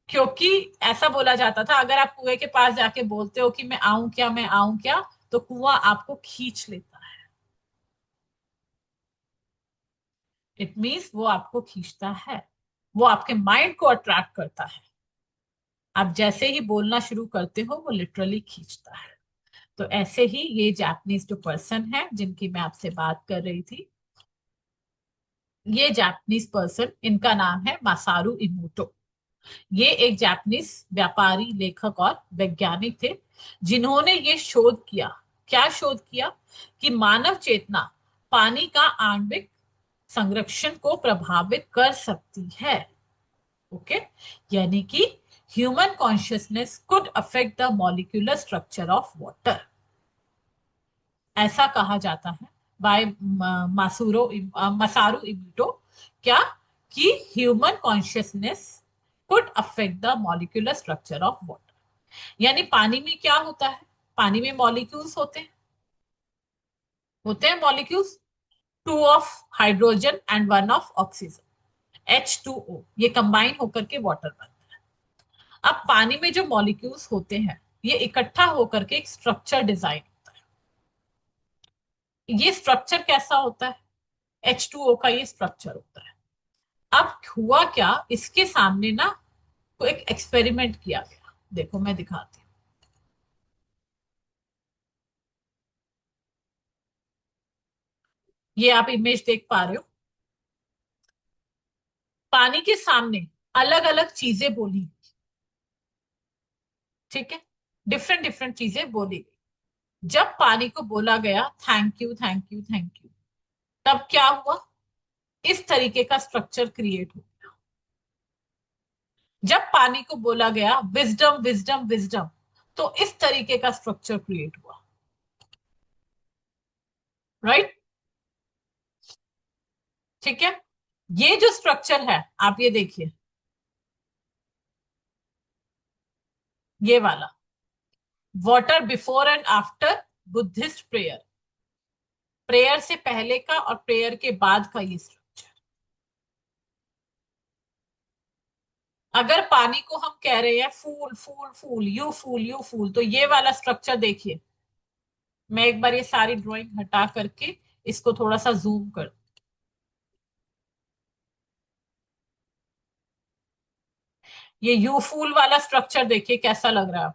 क्योंकि ऐसा बोला जाता था, अगर आप कुएं के पास जाके बोलते हो कि मैं आऊं क्या, मैं आऊं क्या, तो कुआं आपको खींच लेता है। इट मीन्स वो आपको खींचता है, वो आपके माइंड को अट्रैक्ट करता है। आप जैसे ही बोलना शुरू करते हो वो लिटरली खींचता है। तो ऐसे ही ये जापानीज जो पर्सन है जिनकी मैं आपसे बात कर रही थी, ये जापानीज पर्सन, इनका नाम है मासारू इमोटो। ये एक जापानीज व्यापारी, लेखक और वैज्ञानिक थे, जिन्होंने ये शोध किया। क्या शोध किया? कि मानव चेतना पानी का आणविक संरक्षण को प्रभावित कर सकती है। ओके, यानी कि human consciousness could affect the molecular structure of water. ऐसा कहा जाता है बाय मसारू इमोटो। क्या? कि human consciousness could affect the molecular structure of water. यानी पानी में क्या होता है? पानी में मॉलिक्यूल्स होते हैं molecules, two of hydrogen and one of oxygen, H2O, ये कंबाइन होकर के वाटर बनता है। अब पानी में जो मॉलिक्यूल्स होते हैं, ये इकट्ठा होकर के एक स्ट्रक्चर डिजाइन होता है। ये स्ट्रक्चर कैसा होता है? H2O का ये स्ट्रक्चर होता है। अब हुआ क्या, इसके सामने ना को एक एक्सपेरिमेंट किया गया। देखो मैं दिखाती हूँ। ये आप इमेज देख पा रहे हो। पानी के सामने अलग अलग चीजें बोली, ठीक है, डिफरेंट डिफरेंट चीजें बोली गई। जब पानी को बोला गया thank you thank you thank you, तब क्या हुआ? इस तरीके का स्ट्रक्चर क्रिएट हुआ। जब पानी को बोला गया विजडम विजडम विजडम, तो इस तरीके का स्ट्रक्चर क्रिएट हुआ। राइट? ठीक है, ये जो स्ट्रक्चर है आप ये देखिए, ये वाला, water before and after Buddhist prayer, prayer से पहले का और प्रेयर के बाद का ये स्ट्रक्चर। अगर पानी को हम कह रहे हैं फूल फूल फूल, यू फूल यू फूल, तो ये वाला स्ट्रक्चर देखिए। मैं एक बार ये सारी ड्राइंग हटा करके इसको थोड़ा सा जूम कर, ये यू फूल वाला स्ट्रक्चर देखिए कैसा लग रहा है।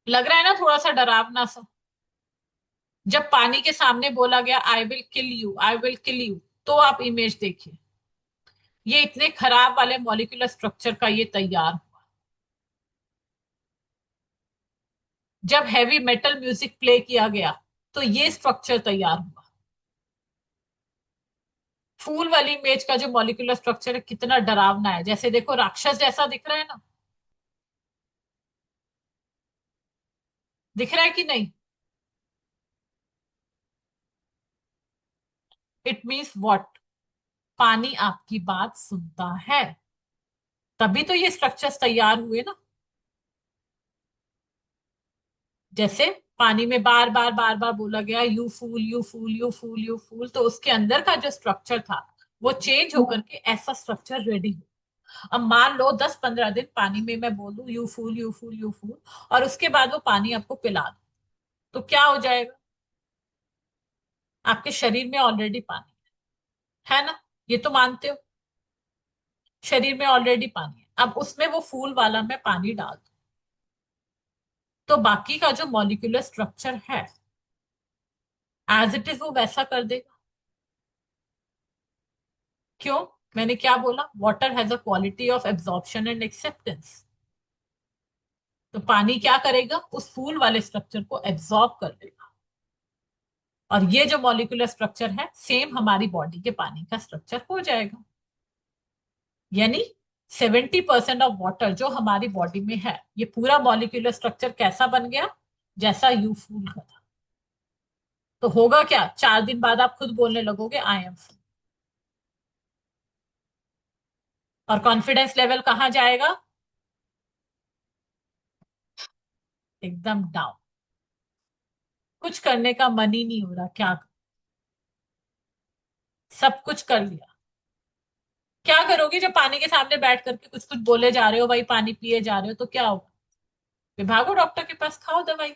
लग रहा है ना थोड़ा सा डरावना सा? जब पानी के सामने बोला गया I will kill you, I will kill you, तो आप इमेज देखिए, ये इतने खराब वाले मॉलिक्यूलर स्ट्रक्चर का ये तैयार हुआ। जब हैवी मेटल म्यूजिक प्ले किया गया तो ये स्ट्रक्चर तैयार हुआ। फूल वाली इमेज का जो मॉलिक्यूलर स्ट्रक्चर है कितना डरावना है, जैसे देखो राक्षस जैसा दिख रहा है ना, दिख रहा है कि नहीं? It means what? पानी आपकी बात सुनता है, तभी तो ये स्ट्रक्चर्स तैयार हुए ना। जैसे पानी में बार बार बार बार बोला गया you fool you fool you fool you fool, तो उसके अंदर का जो स्ट्रक्चर था वो चेंज होकर के ऐसा स्ट्रक्चर रेडी हो। अब मान लो 10-15 दिन पानी में मैं बोलूं you fool you fool you fool, और उसके बाद वो पानी आपको पिला दो, तो क्या हो जाएगा? आपके शरीर में ऑलरेडी पानी है ना, ये तो मानते हो? शरीर में ऑलरेडी पानी है, अब उसमें वो फूल वाला मैं पानी डाल दूं, तो बाकी का जो मॉलिक्यूलर स्ट्रक्चर है एज इट इज वो वैसा कर देगा। क्यों? मैंने क्या बोला? Water has a quality of absorption and acceptance. तो पानी क्या करेगा? उस फूल वाले स्ट्रक्चर को एब्जॉर्ब कर लेगा, और ये जो मॉलिक्यूलर स्ट्रक्चर है सेम हमारी बॉडी के पानी का स्ट्रक्चर हो जाएगा। यानी 70% ऑफ वाटर जो हमारी बॉडी में है, ये पूरा मॉलिक्यूलर स्ट्रक्चर कैसा बन गया? जैसा यू फूल का था। तो होगा क्या? 4 दिन बाद आप खुद बोलने लगोगे आई एम फूल, और कॉन्फिडेंस लेवल कहाँ जाएगा? एकदम डाउन। कुछ करने का मन ही नहीं हो रहा, क्या करूं? सब कुछ कर लिया। क्या करोगे जब पानी के सामने बैठ करके कुछ कुछ बोले जा रहे हो, भाई पानी पिए जा रहे हो, तो क्या होगा? फिर भागो डॉक्टर के पास, खाओ दवाई,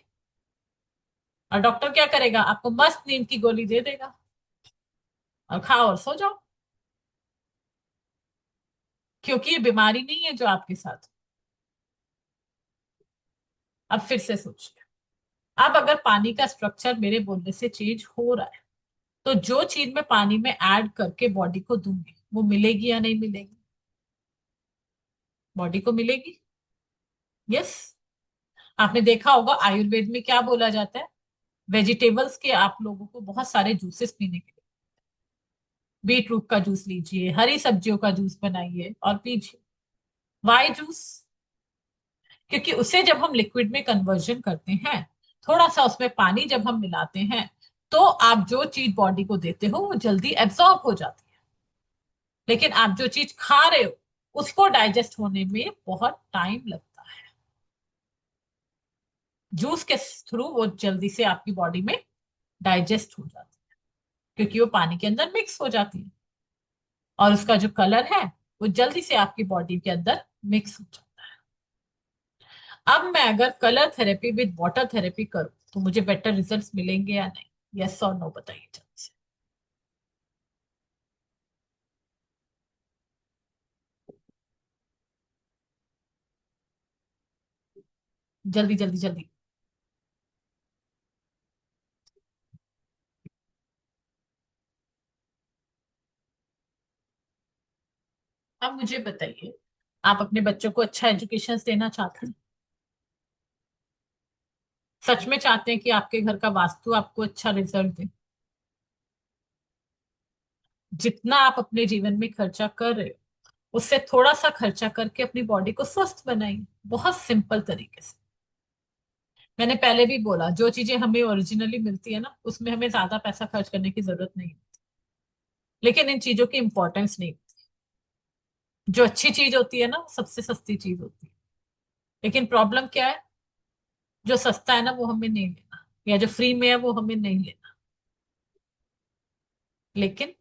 और डॉक्टर क्या करेगा? आपको मस्त नींद की गोली दे देगा, और खाओ और सो जाओ, क्योंकि ये बीमारी नहीं है जो आपके साथ। अब फिर से सोचिए, अब अगर पानी का स्ट्रक्चर मेरे बोलने से चेंज हो रहा है, तो जो चीज मैं पानी में ऐड करके बॉडी को दूंगी वो मिलेगी या नहीं मिलेगी? बॉडी को मिलेगी। यस। आपने देखा होगा आयुर्वेद में क्या बोला जाता है, वेजिटेबल्स के आप लोगों को बहुत सारे जूसेस पीने के लिए, बीट रूट का जूस लीजिए, हरी सब्जियों का जूस बनाइए और पीजिए। Why juice? क्योंकि उसे जब हम लिक्विड में कन्वर्जन करते हैं, थोड़ा सा उसमें पानी जब हम मिलाते हैं, तो आप जो चीज बॉडी को देते हो वो जल्दी एब्जॉर्ब हो जाती है। लेकिन आप जो चीज खा रहे हो उसको डाइजेस्ट होने में बहुत टाइम लगता है। जूस के थ्रू वो जल्दी से आपकी बॉडी में डाइजेस्ट हो जाती है, क्योंकि वो पानी के अंदर मिक्स हो जाती है, और उसका जो कलर है वो जल्दी से आपकी बॉडी के अंदर मिक्स हो जाता है। अब मैं अगर colour therapy with water therapy करूं तो मुझे बेटर रिजल्ट्स मिलेंगे या नहीं? यस और नो बताइए जल्दी से। जल्दी जल्दी जल्दी। अब मुझे बताइए, आप अपने बच्चों को अच्छा एजुकेशन देना चाहते हैं? सच में चाहते हैं कि आपके घर का वास्तु आपको अच्छा रिजल्ट दे? जितना आप अपने जीवन में खर्चा कर रहे हो उससे थोड़ा सा खर्चा करके अपनी बॉडी को स्वस्थ बनाइए, बहुत सिंपल तरीके से। मैंने पहले भी बोला, जो चीजें हमें ओरिजिनली मिलती है ना, उसमें हमें ज्यादा पैसा खर्च करने की जरूरत नहीं, लेकिन इन चीजों की इंपॉर्टेंस नहीं। जो अच्छी चीज होती है ना, सबसे सस्ती चीज होती है। लेकिन प्रॉब्लम क्या है, जो सस्ता है ना वो हमें नहीं लेना, या जो फ्री में है वो हमें नहीं लेना। लेकिन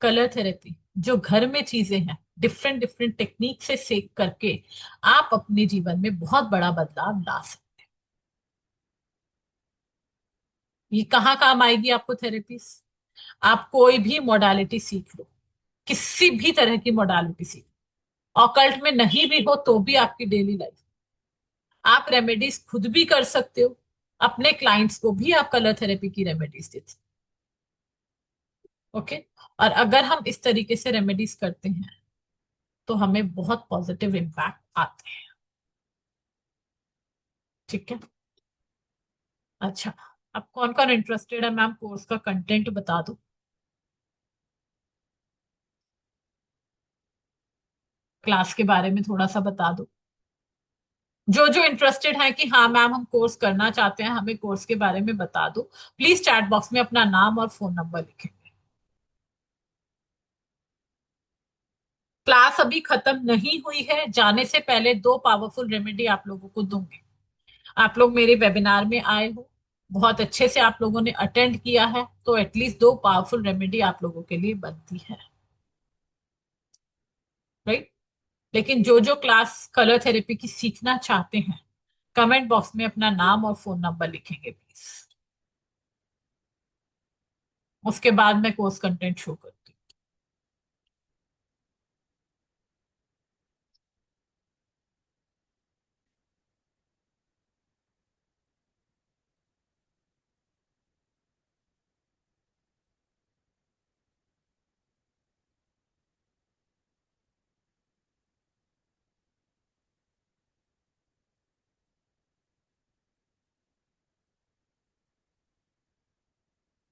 कलर थेरेपी, जो घर में चीजें हैं, डिफरेंट डिफरेंट टेक्निक से सीख करके आप अपने जीवन में बहुत बड़ा बदलाव ला सकते हैं। ये कहाँ काम आएगी आपको थेरेपी? आप कोई भी मोडालिटी सीख लो, किसी भी तरह की मोडालिटी सीख लो, ऑकल्ट में नहीं भी हो तो भी आपकी डेली लाइफ, आप रेमेडीज खुद भी कर सकते हो, अपने क्लाइंट्स को भी आप कलर थेरेपी की रेमेडीज दे सकते हो। ओके। और अगर हम इस तरीके से रेमेडीज करते हैं तो हमें बहुत पॉजिटिव इम्पैक्ट आते हैं। ठीक है। अच्छा, अब कौन कौन इंटरेस्टेड है मैम, कोर्स का कंटेंट बता दो, क्लास के बारे में थोड़ा सा बता दो। जो जो इंटरेस्टेड है कि हाँ मैम हम कोर्स करना चाहते हैं, हमें कोर्स के बारे में बता दो, प्लीज चैट बॉक्स में अपना नाम और फोन नंबर लिखें। क्लास अभी खत्म नहीं हुई है, जाने से पहले दो पावरफुल रेमेडी आप लोगों को दूंगी। आप लोग मेरे वेबिनार में आए हो, बहुत अच्छे से आप लोगों ने अटेंड किया है, तो एटलीस्ट दो पावरफुल रेमेडी आप लोगों के लिए बनती है, राइट? लेकिन जो जो क्लास कलर थेरेपी की सीखना चाहते हैं, कमेंट बॉक्स में अपना नाम और फोन नंबर लिखेंगे प्लीज। उसके बाद मैं कोर्स कंटेंट शो करती हूँ।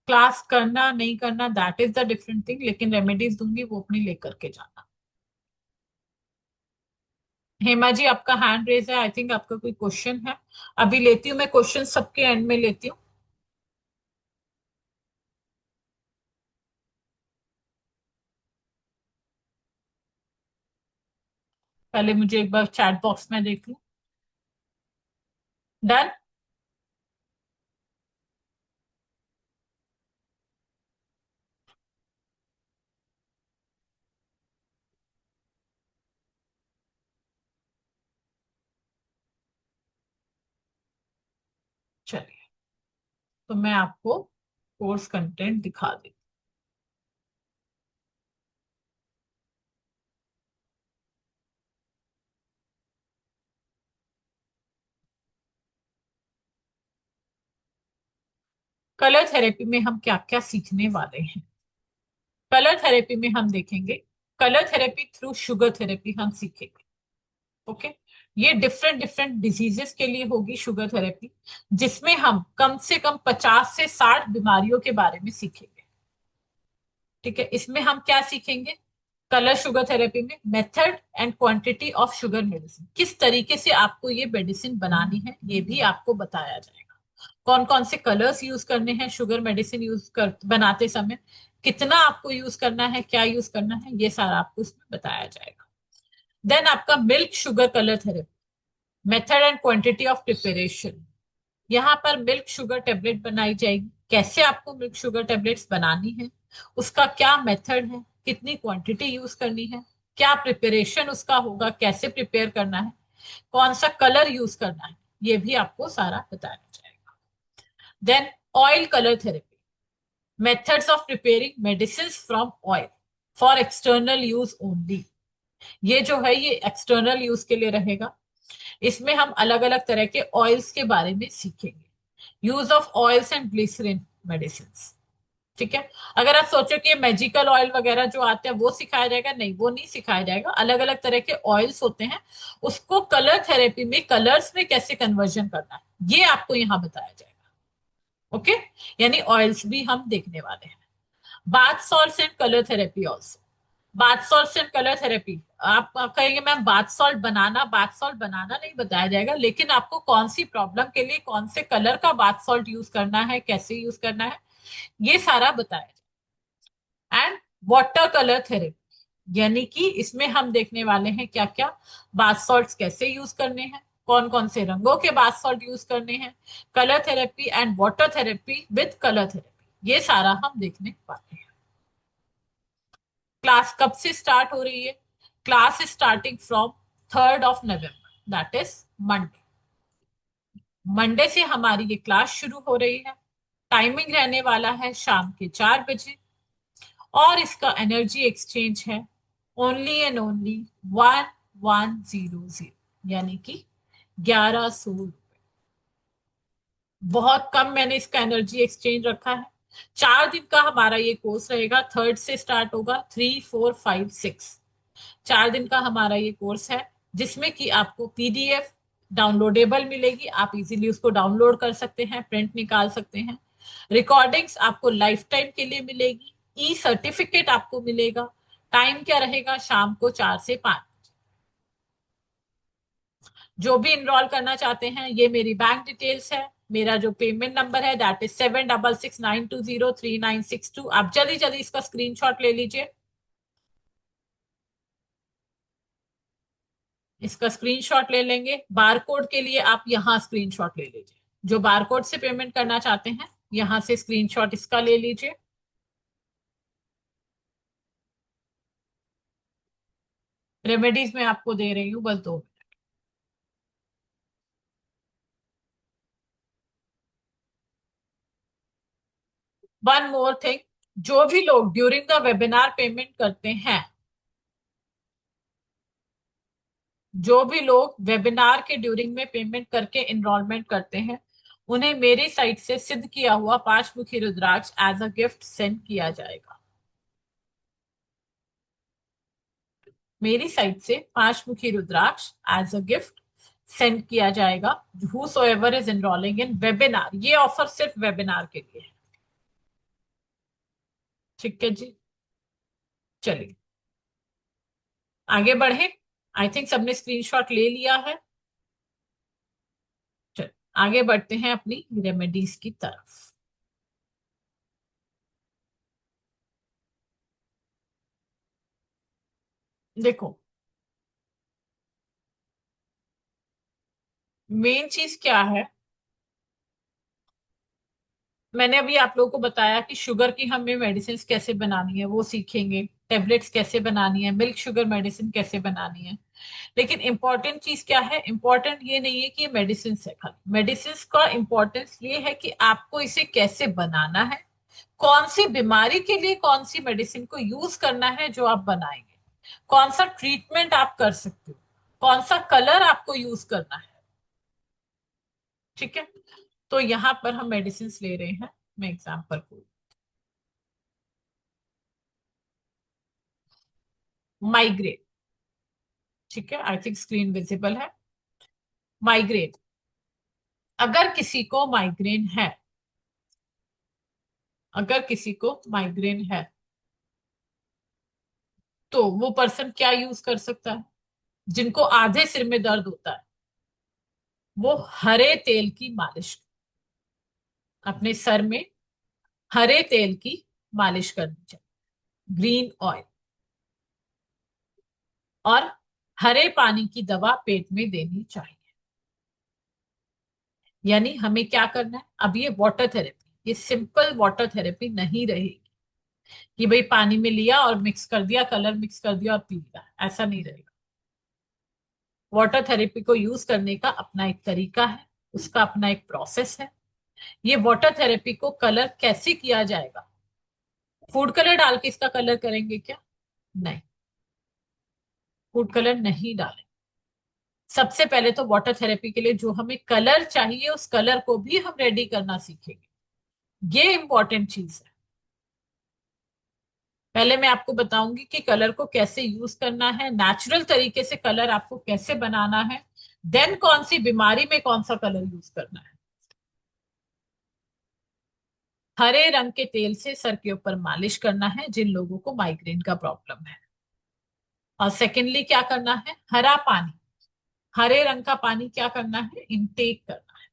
क्लास करना नहीं करना that is the different thing, लेकिन रेमेडीज दूंगी वो अपनी लेकर के जाना। हेमा जी, आपका हैंड रेज है, आई थिंक आपका कोई क्वेश्चन है। अभी लेती हूँ मैं क्वेश्चन, सबके एंड में लेती हूँ। पहले मुझे एक बार चैट बॉक्स में देख लूं। डन। चलिए, तो मैं आपको कोर्स कंटेंट दिखा देती हूँ। कलर थेरेपी में हम क्या क्या सीखने वाले हैं? कलर थेरेपी में हम देखेंगे, colour therapy through sugar therapy हम सीखेंगे। ओके। ये डिफरेंट डिफरेंट डिजीजेस के लिए होगी शुगर थेरेपी, जिसमें हम कम से कम 50 से 60 बीमारियों के बारे में सीखेंगे। ठीक है, इसमें हम क्या सीखेंगे? कलर शुगर थेरेपी में method and quantity of sugar medicine, किस तरीके से आपको ये मेडिसिन बनानी है ये भी आपको बताया जाएगा। कौन कौन से कलर्स यूज करने हैं शुगर मेडिसिन यूज कर बनाते समय, कितना आपको यूज करना है, क्या यूज करना है, ये सारा आपको इसमें बताया जाएगा। देन आपका milk sugar colour therapy, method and quantity of preparation. यहाँ पर मिल्क शुगर टेबलेट बनाई जाएगी, कैसे आपको मिल्क शुगर टेबलेट्स बनानी है, उसका क्या मेथड है, कितनी क्वांटिटी यूज करनी है, क्या प्रिपरेशन उसका होगा, कैसे प्रिपेयर करना है, कौन सा कलर यूज करना है, ये भी आपको सारा बताया जाएगा। Then oil colour therapy, methods of preparing medicine from oil for external use only. ये जो है ये एक्सटर्नल यूज के लिए रहेगा। इसमें हम अलग अलग तरह के ऑयल्स के बारे में सीखेंगे, use of oils and glycerine medicine. ठीक है। अगर आप सोचो कि मैजिकल ऑयल वगैरह जो आते हैं वो सिखाया जाएगा, नहीं वो नहीं सिखाया जाएगा। अलग अलग तरह के ऑयल्स होते हैं, उसको कलर थेरेपी में कलर्स में कैसे कन्वर्जन करना है ये आपको यहाँ बताया जाएगा। ओके। यानी ऑयल्स भी हम देखने वाले हैं। Bath salts and colour therapy also, bath salt and colour therapy. आप कहेंगे मैम बाथ सॉल्ट बनाना नहीं बताया जाएगा, लेकिन आपको कौन सी प्रॉब्लम के लिए कौन से कलर का बाथ सॉल्ट यूज करना है, कैसे यूज करना है, ये सारा बताया जाए। एंड वाटर कलर थेरेपी, यानी कि इसमें हम देखने वाले हैं क्या क्या बाथ सॉल्ट कैसे यूज करने हैं, कौन कौन से रंगों के बाथ सॉल्ट यूज करने हैं, colour therapy and water therapy with colour therapy, ये सारा हम देखने वाले हैं। क्लास कब से स्टार्ट हो रही है? Class starting from 3rd of November, that is Monday. Monday से हमारी ये क्लास शुरू हो रही है। टाइमिंग रहने वाला है शाम के 4 बजे, और इसका एनर्जी एक्सचेंज है ओनली एंड ओनली 1100, यानी कि 1100। बहुत कम मैंने इसका एनर्जी एक्सचेंज रखा है। 4 दिन का हमारा ये कोर्स रहेगा, 3rd से स्टार्ट होगा, 3, 4, 5, 6। 4 दिन का हमारा ये कोर्स है, जिसमें कि आपको पीडीएफ डाउनलोडेबल मिलेगी, आप इजीली उसको डाउनलोड कर सकते हैं, प्रिंट निकाल सकते हैं। रिकॉर्डिंग्स आपको लाइफ टाइम के लिए मिलेगी, ई सर्टिफिकेट आपको मिलेगा। टाइम क्या रहेगा? शाम को 4 से 5। जो भी इनरोल करना चाहते हैं, ये मेरी बैंक डिटेल्स है, मेरा जो पेमेंट नंबर है दैट इज 7669203962। आप जल्दी जल्दी इसका स्क्रीनशॉट ले लीजिए। इसका स्क्रीनशॉट ले लेंगे। बारकोड के लिए आप यहाँ स्क्रीनशॉट ले लीजिए, जो बारकोड से पेमेंट करना चाहते हैं यहां से स्क्रीनशॉट इसका ले लीजिए। रेमेडीज में आपको दे रही हूँ, बस 2। वन मोर थिंग, जो भी लोग ड्यूरिंग द वेबिनार पेमेंट करते हैं, जो भी लोग वेबिनार के ड्यूरिंग में पेमेंट करके एनरोलमेंट करते हैं, उन्हें मेरी साइट से सिद्ध किया हुआ 5 मुखी रुद्राक्ष एज अ गिफ्ट सेंड किया जाएगा। मेरी साइट से 5 मुखी रुद्राक्ष एज अ गिफ्ट सेंड किया जाएगा, whosoever is enrolling in webinar. ये ऑफर सिर्फ वेबिनार के लिए है। ठीक है जी, चलिए आगे बढ़े। आई थिंक सबने स्क्रीनशॉट ले लिया है। चलिए आगे बढ़ते हैं अपनी रेमेडीज की तरफ। देखो, मेन चीज क्या है, मैंने अभी आप लोगों को बताया कि शुगर की हमें मेडिसिन कैसे बनानी है वो सीखेंगे, टेबलेट्स कैसे बनानी है, मिल्क शुगर मेडिसिन कैसे बनानी है। लेकिन इंपॉर्टेंट चीज क्या है? इंपॉर्टेंट ये नहीं है कि ये मेडिसिन है, खाली मेडिसिन का इंपॉर्टेंस ये है कि आपको इसे कैसे बनाना है, कौन सी बीमारी के लिए कौन सी मेडिसिन को यूज करना है जो आप बनाएंगे, कौन सा ट्रीटमेंट आप कर सकते हो, कौन सा कलर आपको यूज करना है। ठीक है, तो यहाँ पर हम मेडिसिन ले रहे हैं। मैं एग्जाम्पल को, माइग्रेन, ठीक है, आई थिंक स्क्रीन विजिबल है। माइग्रेन, अगर किसी को माइग्रेन है, अगर किसी को माइग्रेन है, तो वो पर्सन क्या यूज कर सकता है? जिनको आधे सिर में दर्द होता है, वो हरे तेल की मालिश, अपने सर में हरे तेल की मालिश करनी चाहिए, ग्रीन ऑयल, और हरे पानी की दवा पेट में देनी चाहिए। यानी हमें क्या करना है? अब ये वाटर थेरेपी, ये सिंपल वाटर थेरेपी नहीं रहेगी कि भाई पानी में लिया और मिक्स कर दिया, कलर मिक्स कर दिया और पी लिया, ऐसा नहीं रहेगा। वाटर थेरेपी को यूज करने का अपना एक तरीका है, उसका अपना एक प्रोसेस है। ये वाटर थेरेपी को कलर कैसे किया जाएगा? फूड कलर डाल के इसका कलर करेंगे क्या? नहीं, फूड कलर नहीं डालें। सबसे पहले तो वाटर थेरेपी के लिए जो हमें कलर चाहिए, उस कलर को भी हम रेडी करना सीखेंगे। ये इंपॉर्टेंट चीज है। पहले मैं आपको बताऊंगी कि कलर को कैसे यूज करना है, नेचुरल तरीके से कलर आपको कैसे बनाना है, देन कौन सी बीमारी में कौन सा कलर यूज करना है। हरे रंग के तेल से सर के ऊपर मालिश करना है जिन लोगों को माइग्रेन का प्रॉब्लम है। और सेकेंडली क्या करना है, हरा पानी, हरे रंग का पानी क्या करना है, इनटेक करना है।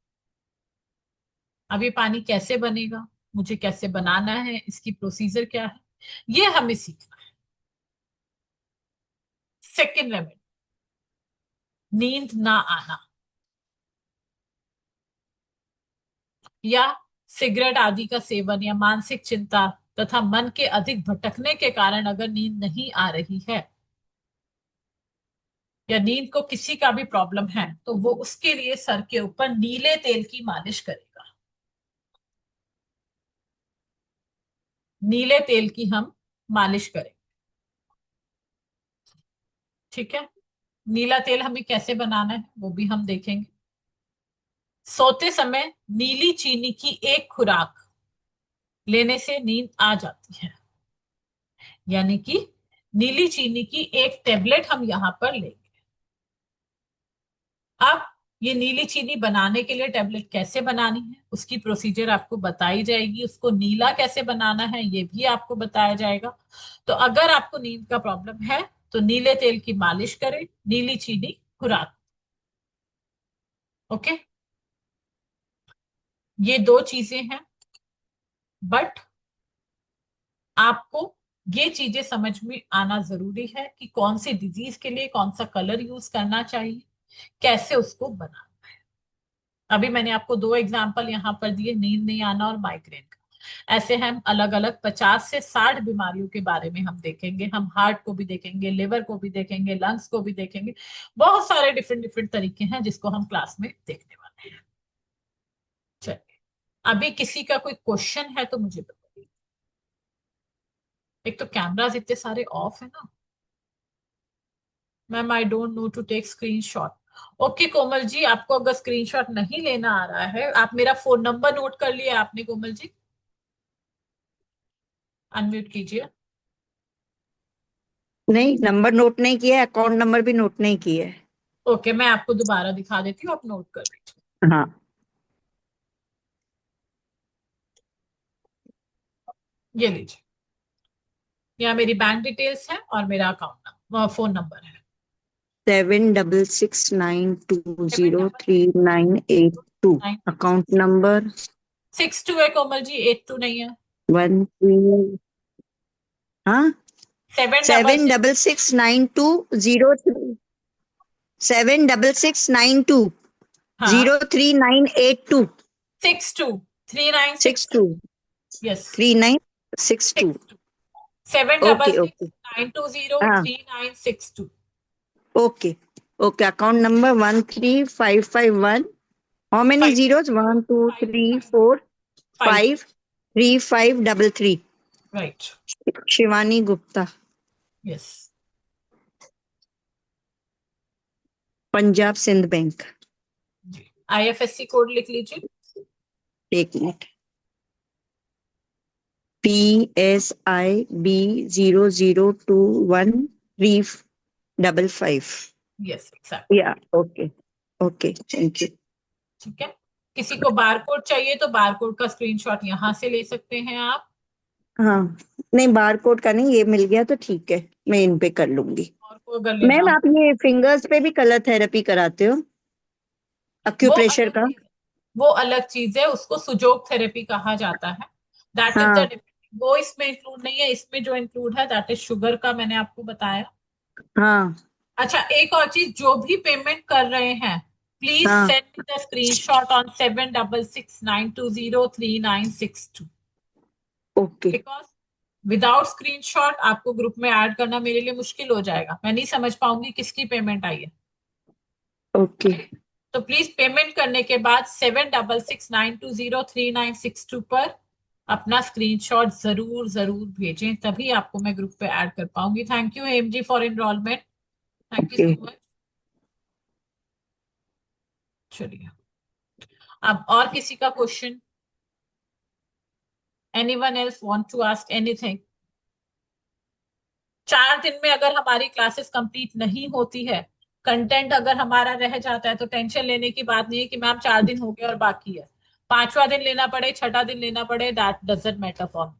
अब ये पानी कैसे बनेगा, मुझे कैसे बनाना है, इसकी प्रोसीजर क्या है, ये हमें सीखना है। सेकेंड रेमेडी, नींद ना आना या सिगरेट आदि का सेवन या मानसिक चिंता तथा मन के अधिक भटकने के कारण अगर नींद नहीं आ रही है या नींद को किसी का भी प्रॉब्लम है, तो वो उसके लिए सर के ऊपर नीले तेल की मालिश करेगा। नीले तेल की हम मालिश करें, ठीक है। नीला तेल हमें कैसे बनाना है वो भी हम देखेंगे। सोते समय नीली चीनी की एक खुराक लेने से नींद आ जाती है, यानी कि नीली चीनी की एक टेबलेट हम यहां पर लेंगे। अब ये नीली चीनी बनाने के लिए टेबलेट कैसे बनानी है उसकी प्रोसीजर आपको बताई जाएगी, उसको नीला कैसे बनाना है ये भी आपको बताया जाएगा। तो अगर आपको नींद का प्रॉब्लम है तो नीले तेल की मालिश करें, नीली चीनी खुराक। ओके, ये दो चीजें हैं, बट आपको ये चीजें समझ में आना जरूरी है कि कौन सी डिजीज के लिए कौन सा कलर यूज करना चाहिए, कैसे उसको बनाना। अभी मैंने आपको दो एग्जाम्पल यहाँ पर दिए, नींद नहीं आना और माइग्रेन का। ऐसे हम अलग अलग 50 से 60 बीमारियों के बारे में हम देखेंगे। हम हार्ट को भी देखेंगे, लिवर को भी देखेंगे, लंग्स को भी देखेंगे। बहुत सारे डिफरेंट डिफरेंट तरीके हैं जिसको हम क्लास में देखने वाले हैं। चलिए, अभी किसी का कोई क्वेश्चन है तो मुझे बताइए। एक तो कैमराज इतने सारे ऑफ है ना। Ma'am I don't know to take screenshot. Okay Komal ji, आपको अगर स्क्रीनशॉट नहीं लेना आ रहा है, आप मेरा फोन नंबर नोट कर लिया आपने कोमल जी? अनम्यूट कीजिए। नहीं, नंबर नोट नहीं किया, अकाउंट नंबर भी नोट नहीं किया है। ओके, मैं आपको दोबारा दिखा देती हूँ, आप नोट कर लीजिए। हाँ, ये लीजिए, यहाँ मेरी बैंक डिटेल्स है और मेरा अकाउंट फोन नंबर है। 7669203982। अकाउंट नंबर 62 है कोमल जी, 82 नहीं है। 13, हाँ, seven double seven double six nine two zero three 766920 हाँ 3982। 62 3962। 62 yes, 3962। 7 double okay six okay, nine two zero हाँ, three nine six two okay okay. Account number 13551। How many five zeros? One two five three four five. 53533। Right, Shivani Gupta, yes. Punjab Sindh bank. जी, IFSC code लिख लीजिए। एक minute. PSIB 0021 355। Yes, exact. या, okay okay, thank you. ठीक है, किसी को bar code चाहिए तो बार कोड का स्क्रीनशॉट यहाँ से ले सकते हैं आप। हाँ, नहीं, बार कोड का नहीं, ये मिल गया तो ठीक है, मैं इन पे कर लूंगी। और को अगर लेना मैम, हो, आप ये फिंगर्स पे भी कलर थेरेपी कराते हो, वो अक्यूप्रेशर अलग का? चीज है। वो अलग चीज है, उसको सुजोग थेरेपी कहा जाता है। दैट इज हाँ द, वो इसमें इंक्लूड नहीं है। इसमें जो इंक्लूड है दैट इज शुगर का, मैंने आपको बताया। हाँ अच्छा, एक और चीज, जो भी पेमेंट कर रहे हैं प्लीज हाँ, send the screenshot on 7669203962। Okay because without screenshot आपको ग्रुप में ऐड करना मेरे लिए मुश्किल हो जाएगा, मैं नहीं समझ पाऊंगी किसकी पेमेंट आई है। ओके तो प्लीज पेमेंट करने के बाद 7669203962 पर अपना स्क्रीनशॉट जरूर जरूर भेजें, तभी आपको मैं ग्रुप पे ऐड कर पाऊंगी। थैंक यू एम जी for enrolment, thank you okay. So much. चलिए, अब और किसी का question? Anyone else want to ask anything? 4 दिन में अगर हमारी क्लासेस कंप्लीट नहीं होती है, कंटेंट अगर हमारा रह जाता है, तो टेंशन लेने की बात नहीं है कि मैम 4 दिन हो गए और बाकी है। 5वां दिन लेना पड़े, 6ठा दिन लेना पड़े, दैट डजंट मैटर फॉर।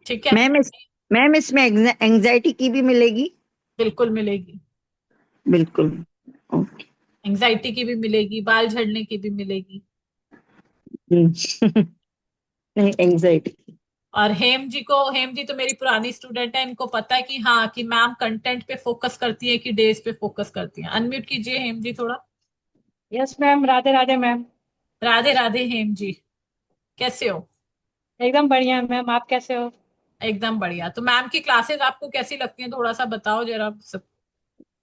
ठीक है। मैम, मैम इसमें एंजाइटी की भी मिलेगी? बिल्कुल मिलेगी। बिल्कुल। ओके। एंजाइटी की भी मिलेगी, बाल झड़ने की भी मिलेगी। नहीं, एंजाइटी। और हेम जी तो मेरी पुरानी स्टूडेंट है, इनको पता है कि हाँ कि मैम कंटेंट पे फोकस करती है कि डेज पे फोकस करती है। अनम्यूट कीजिए हेम जी थोड़ा। Yes ma'am, Radhe Radhe ma'am. Radhe Radhe Hem ji, कैसे हो? एकदम बढ़िया मैम, आप कैसे हो? एकदम बढ़िया। तो मैम की क्लासेस आपको कैसी लगती हैं, थोड़ा सा बताओ जरा सब।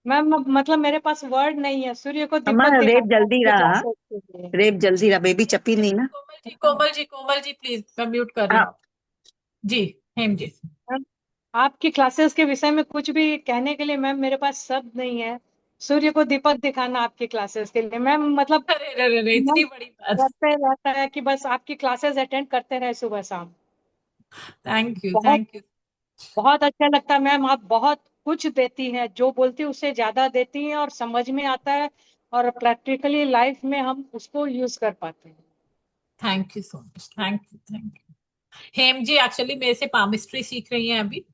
मैम मतलब मेरे पास वर्ड नहीं है सूर्य को दीपक हमारा रेप दिखाना जल्दी आपके रहा। क्लासेस के लिए। रेप जल्दी रहा, बेबी चपी नहीं ना। कोमल जी, कोमल जी, कोमल जी प्लीज, मैं म्यूट कर रही हाँ। हूँ। जी हेम जी। मैम आपकी क्लासेस के विषय में कुछ भी कहने के लिए मैम मेरे पास शब्द नहीं है। सूर्य को दीपक दिखाना आपकी क्लासेस के लिए मैम, मतलब अरे अरे अरे, मन इतनी बड़ी बात। करते रहता है कि बस आपकी क्लासेस अटेंड करते रहे सुबह शाम। थैंक यू बहुत थैंक यू। बहुत अच्छा लगता है मैम, आप बहुत कुछ देती हैं, जो बोलती है उससे ज्यादा देती हैं और समझ में आता है, और प्रैक्टिकली लाइफ में हम उसको यूज कर पाते हैं। Thank you so much, thank you thank you. Hema ji actually मेरे से पामिस्ट्री सीख रही हैं अभी,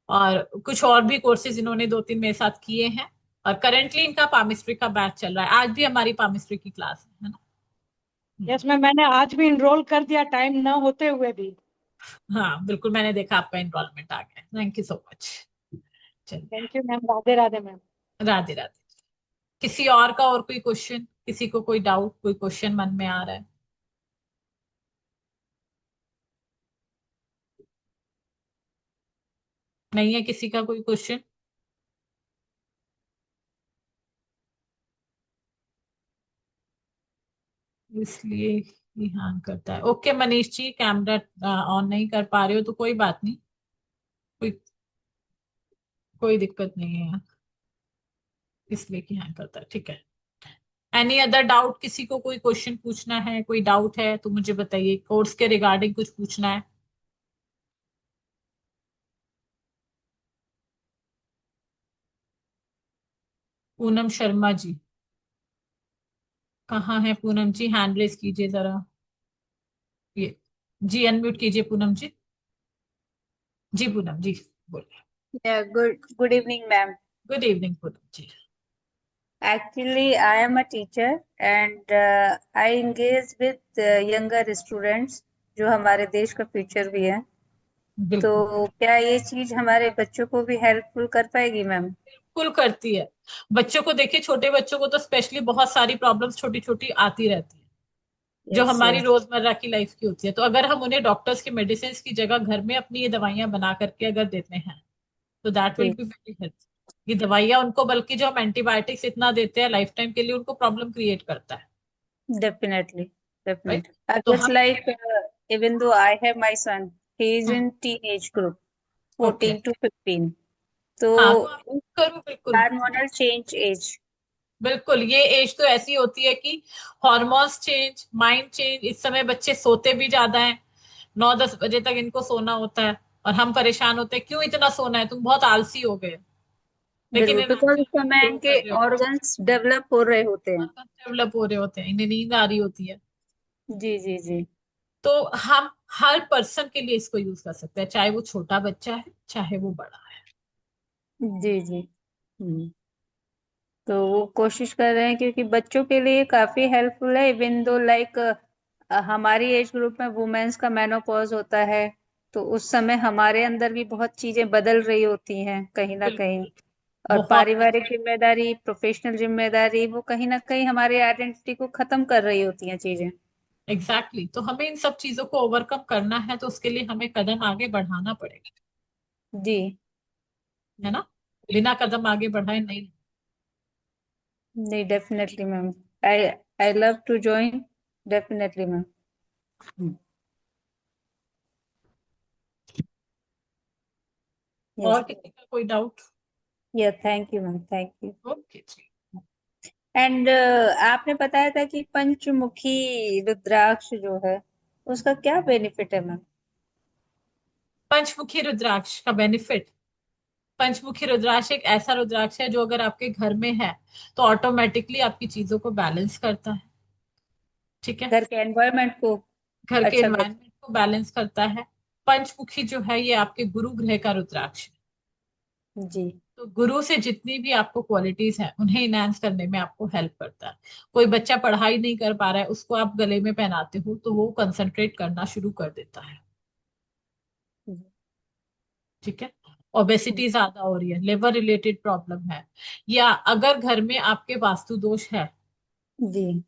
और कुछ और भी कोर्सेज इन्होंने 2-3 मेरे साथ किए हैं। और करेंटली इनका पामिस्ट्री का बैच चल रहा है, आज भी हमारी पामिस्ट्री की क्लास है ना। यस मैम, मैंने आज भी इनरोल कर दिया टाइम न होते हुए भी। हाँ बिल्कुल, मैंने देखा आपका इनरोलमेंट आ गया, थैंक यू सो मच। चलिए। Thank you ma'am, Radhe Radhe ma'am. Radhe Radhe. किसी और का और कोई क्वेश्चन, किसी को कोई डाउट, कोई क्वेश्चन मन में आ रहा है? नहीं है किसी का कोई क्वेश्चन? इसलिए ये हाँ करता है। Okay Manish ji, camera on नहीं कर पा रहे हो तो कोई बात नहीं, कोई कोई दिक्कत नहीं है, इसलिए कि हाँ करता है, ठीक है। एनी अदर डाउट, किसी को कोई क्वेश्चन पूछना है, कोई डाउट है तो मुझे बताइए, कोर्स के रिगार्डिंग कुछ पूछना है? पूनम शर्मा जी, कहाँ है पूनम जी? हैंड रेस कीजिए जरा। ये जी, अनम्यूट कीजिए पूनम जी। जी पूनम जी, बोलिए। Yeah, good evening, ma'am. Good evening Poonam ji. Actually, I am a teacher and I engage with younger students जो हमारे देश का फ्यूचर भी है। बिल्कुल तो क्या ये चीज हमारे बच्चों को भी हेल्पफुल कर पाएगी मैम? बिल्कुल करती है। बच्चों को देखिए, छोटे बच्चों को तो स्पेशली बहुत सारी प्रॉब्लम्स छोटी छोटी आती रहती है, जो यस हमारी यस। रोजमर्रा की लाइफ की होती है। तो अगर हम उन्हें डॉक्टर्स की मेडिसिन की जगह घर में अपनी ये दवाइयां बना करके अगर देते हैं तो दैट विल जी, बी वेरी हेल्पफुल। ये दवाइयां उनको, बल्कि जो हम एंटीबायोटिक्स इतना देते हैं लाइफ टाइम के लिए, उनको प्रॉब्लम क्रिएट करता है। definitely, right. definitely. तो Just हम like even though I have my son, he is in teenage group, okay, 14 to 15. तो हाँ तो आप करो बिल्कुल। Hormonal change age. बिल्कुल ये एज तो ऐसी होती है कि हॉर्मोन्स चेंज, माइंड चेंज। इस समय बच्चे सोते भी ज्यादा हैं, 9-10 बजे तक इनको सोना होता है, और हम परेशान होते हैं क्यों इतना सोना है, तुम बहुत आलसी हो गए। लेकिन बिल्कुल, इन बिकॉज एक्चुअल उस में समय ग्रो कर इनके रहे होते हैं, ऑर्गन्स डेवलप हो रहे होते हैं। डेवलप हो रहे होते हैं, इन्हें नींद आ रही होती है। जी जी जी। तो हम हर पर्सन के लिए इसको यूज कर सकते हैं, चाहे वो छोटा बच्चा है चाहे वो बड़ा है। जी जी। तो वो कोशिश कर रहे हैं क्योंकि बच्चों के लिए काफी हेल्पफुल है। इवन दो लाइक हमारी एज ग्रुप में वुमेन्स का मेनोपॉज होता है, तो उस समय हमारे अंदर भी बहुत चीजें बदल रही होती हैं कहीं ना कहीं। बिल्कुल, और बहुत पारिवारिक जिम्मेदारी, प्रोफेशनल जिम्मेदारी, वो कहीं ना कहीं हमारी आइडेंटिटी को खत्म कर रही होती हैं चीजें। एग्जैक्टली तो हमें इन सब चीजों को ओवरकम करना है, तो उसके लिए हमें कदम आगे बढ़ाना पड़ेगा, जी। है ना। बिना कदम आगे बढ़ाए नहीं। नहीं, definitely ma'am. I I love to join. Definitely ma'am. Yes. और किसी का कोई डाउट? या thank you ma'am, thank you. Okay जी। एंड आपने बताया था कि पंचमुखी रुद्राक्ष जो है उसका क्या बेनिफिट है मैम? पंचमुखी रुद्राक्ष का बेनिफिट, पंचमुखी रुद्राक्ष एक ऐसा रुद्राक्ष है जो अगर आपके घर में है तो ऑटोमेटिकली आपकी चीजों को बैलेंस करता है। ठीक है, घर के एनवायरनमेंट को घर के अच्छा कर। एनवायरनमेंट को बैलेंस करता है। पंचमुखी जो है ये आपके गुरु ग्रह का रुद्राक्ष है। जी तो गुरु से जितनी भी आपको क्वालिटीज हैं उन्हें इनहेंस करने में आपको हेल्प करता है। कोई बच्चा पढ़ाई नहीं कर पा रहा है, उसको आप गले में पहनाते हो तो वो कंसंट्रेट करना शुरू कर देता है। ठीक है। ओबेसिटी ज्यादा हो रही है, लिवर रिलेटेड प्रॉब्लम है, या अगर घर में आपके वास्तु दोष है जी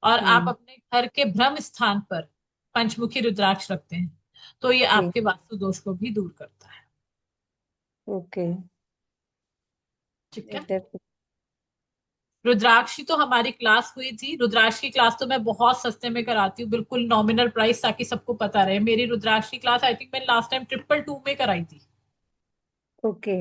और आप अपने घर के ब्रह्म स्थान पर पंचमुखी रुद्राक्ष रखते हैं तो ये जी आपके वास्तु दोष को भी दूर करता है। ओके ठीक है। डेफिनेटली रुद्राक्ष की तो हमारी क्लास हुई थी। रुद्राक्ष की क्लास तो मैं बहुत सस्ते में कराती हूँ, बिल्कुल नॉमिनल प्राइस, ताकि सबको पता रहे। मेरी रुद्राक्ष की क्लास आई थिंक मैंने लास्ट टाइम 222 में कराई थी। ओके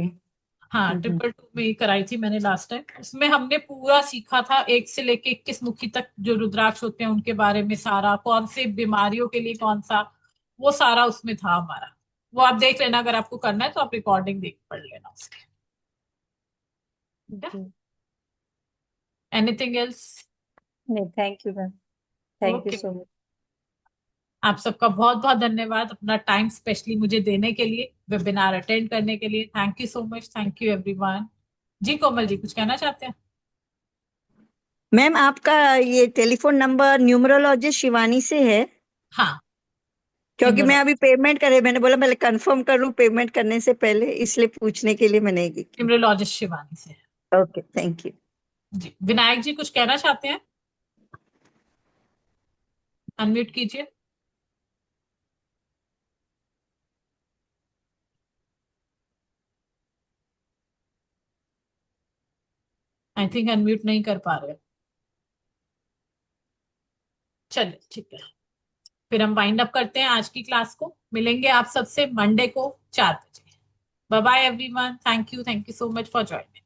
हाँ, 222 में ही कराई थी मैंने लास्ट टाइम। उसमें हमने पूरा सीखा था, 1 से लेके 21 मुखी तक जो रुद्राक्ष होते हैं उनके बारे में सारा, कौन से बीमारियों के लिए कौन सा, वो सारा उसमें था हमारा। वो आप देख लेना, अगर आपको करना है तो आप रिकॉर्डिंग देख पढ़ लेना उसकी। ठीक है। जी एनीथिंग एल्स? नहीं thank you ma'am thank you okay. So much आप सबका बहुत बहुत धन्यवाद अपना टाइम स्पेशली मुझे देने के लिए, वेबिनार अटेंड करने के लिए। Thank you so much, thank you everyone. जी कोमल जी कुछ कहना चाहते हैं? मैम आपका ये टेलीफोन नंबर न्यूमरोलॉजिस्ट शिवानी से है? हाँ, क्योंकि मैं अभी न्यूमरोलॉजिस्ट। पेमेंट करे, मैंने बोला पहले कंफर्म कर लूं पेमेंट करने से पहले, इसलिए पूछने के लिए मैंने ये की। न्यूमरोलॉजिस्ट शिवानी से। Okay thank you. जी विनायक जी कुछ कहना चाहते हैं? अनम्यूट कीजिए। आई थिंक अनम्यूट नहीं कर पा रहे। चलिए ठीक है, फिर हम वाइंड अप करते हैं आज की क्लास को। मिलेंगे आप सबसे मंडे को 4 बजे। Bye bye everyone, thank you so much for joining.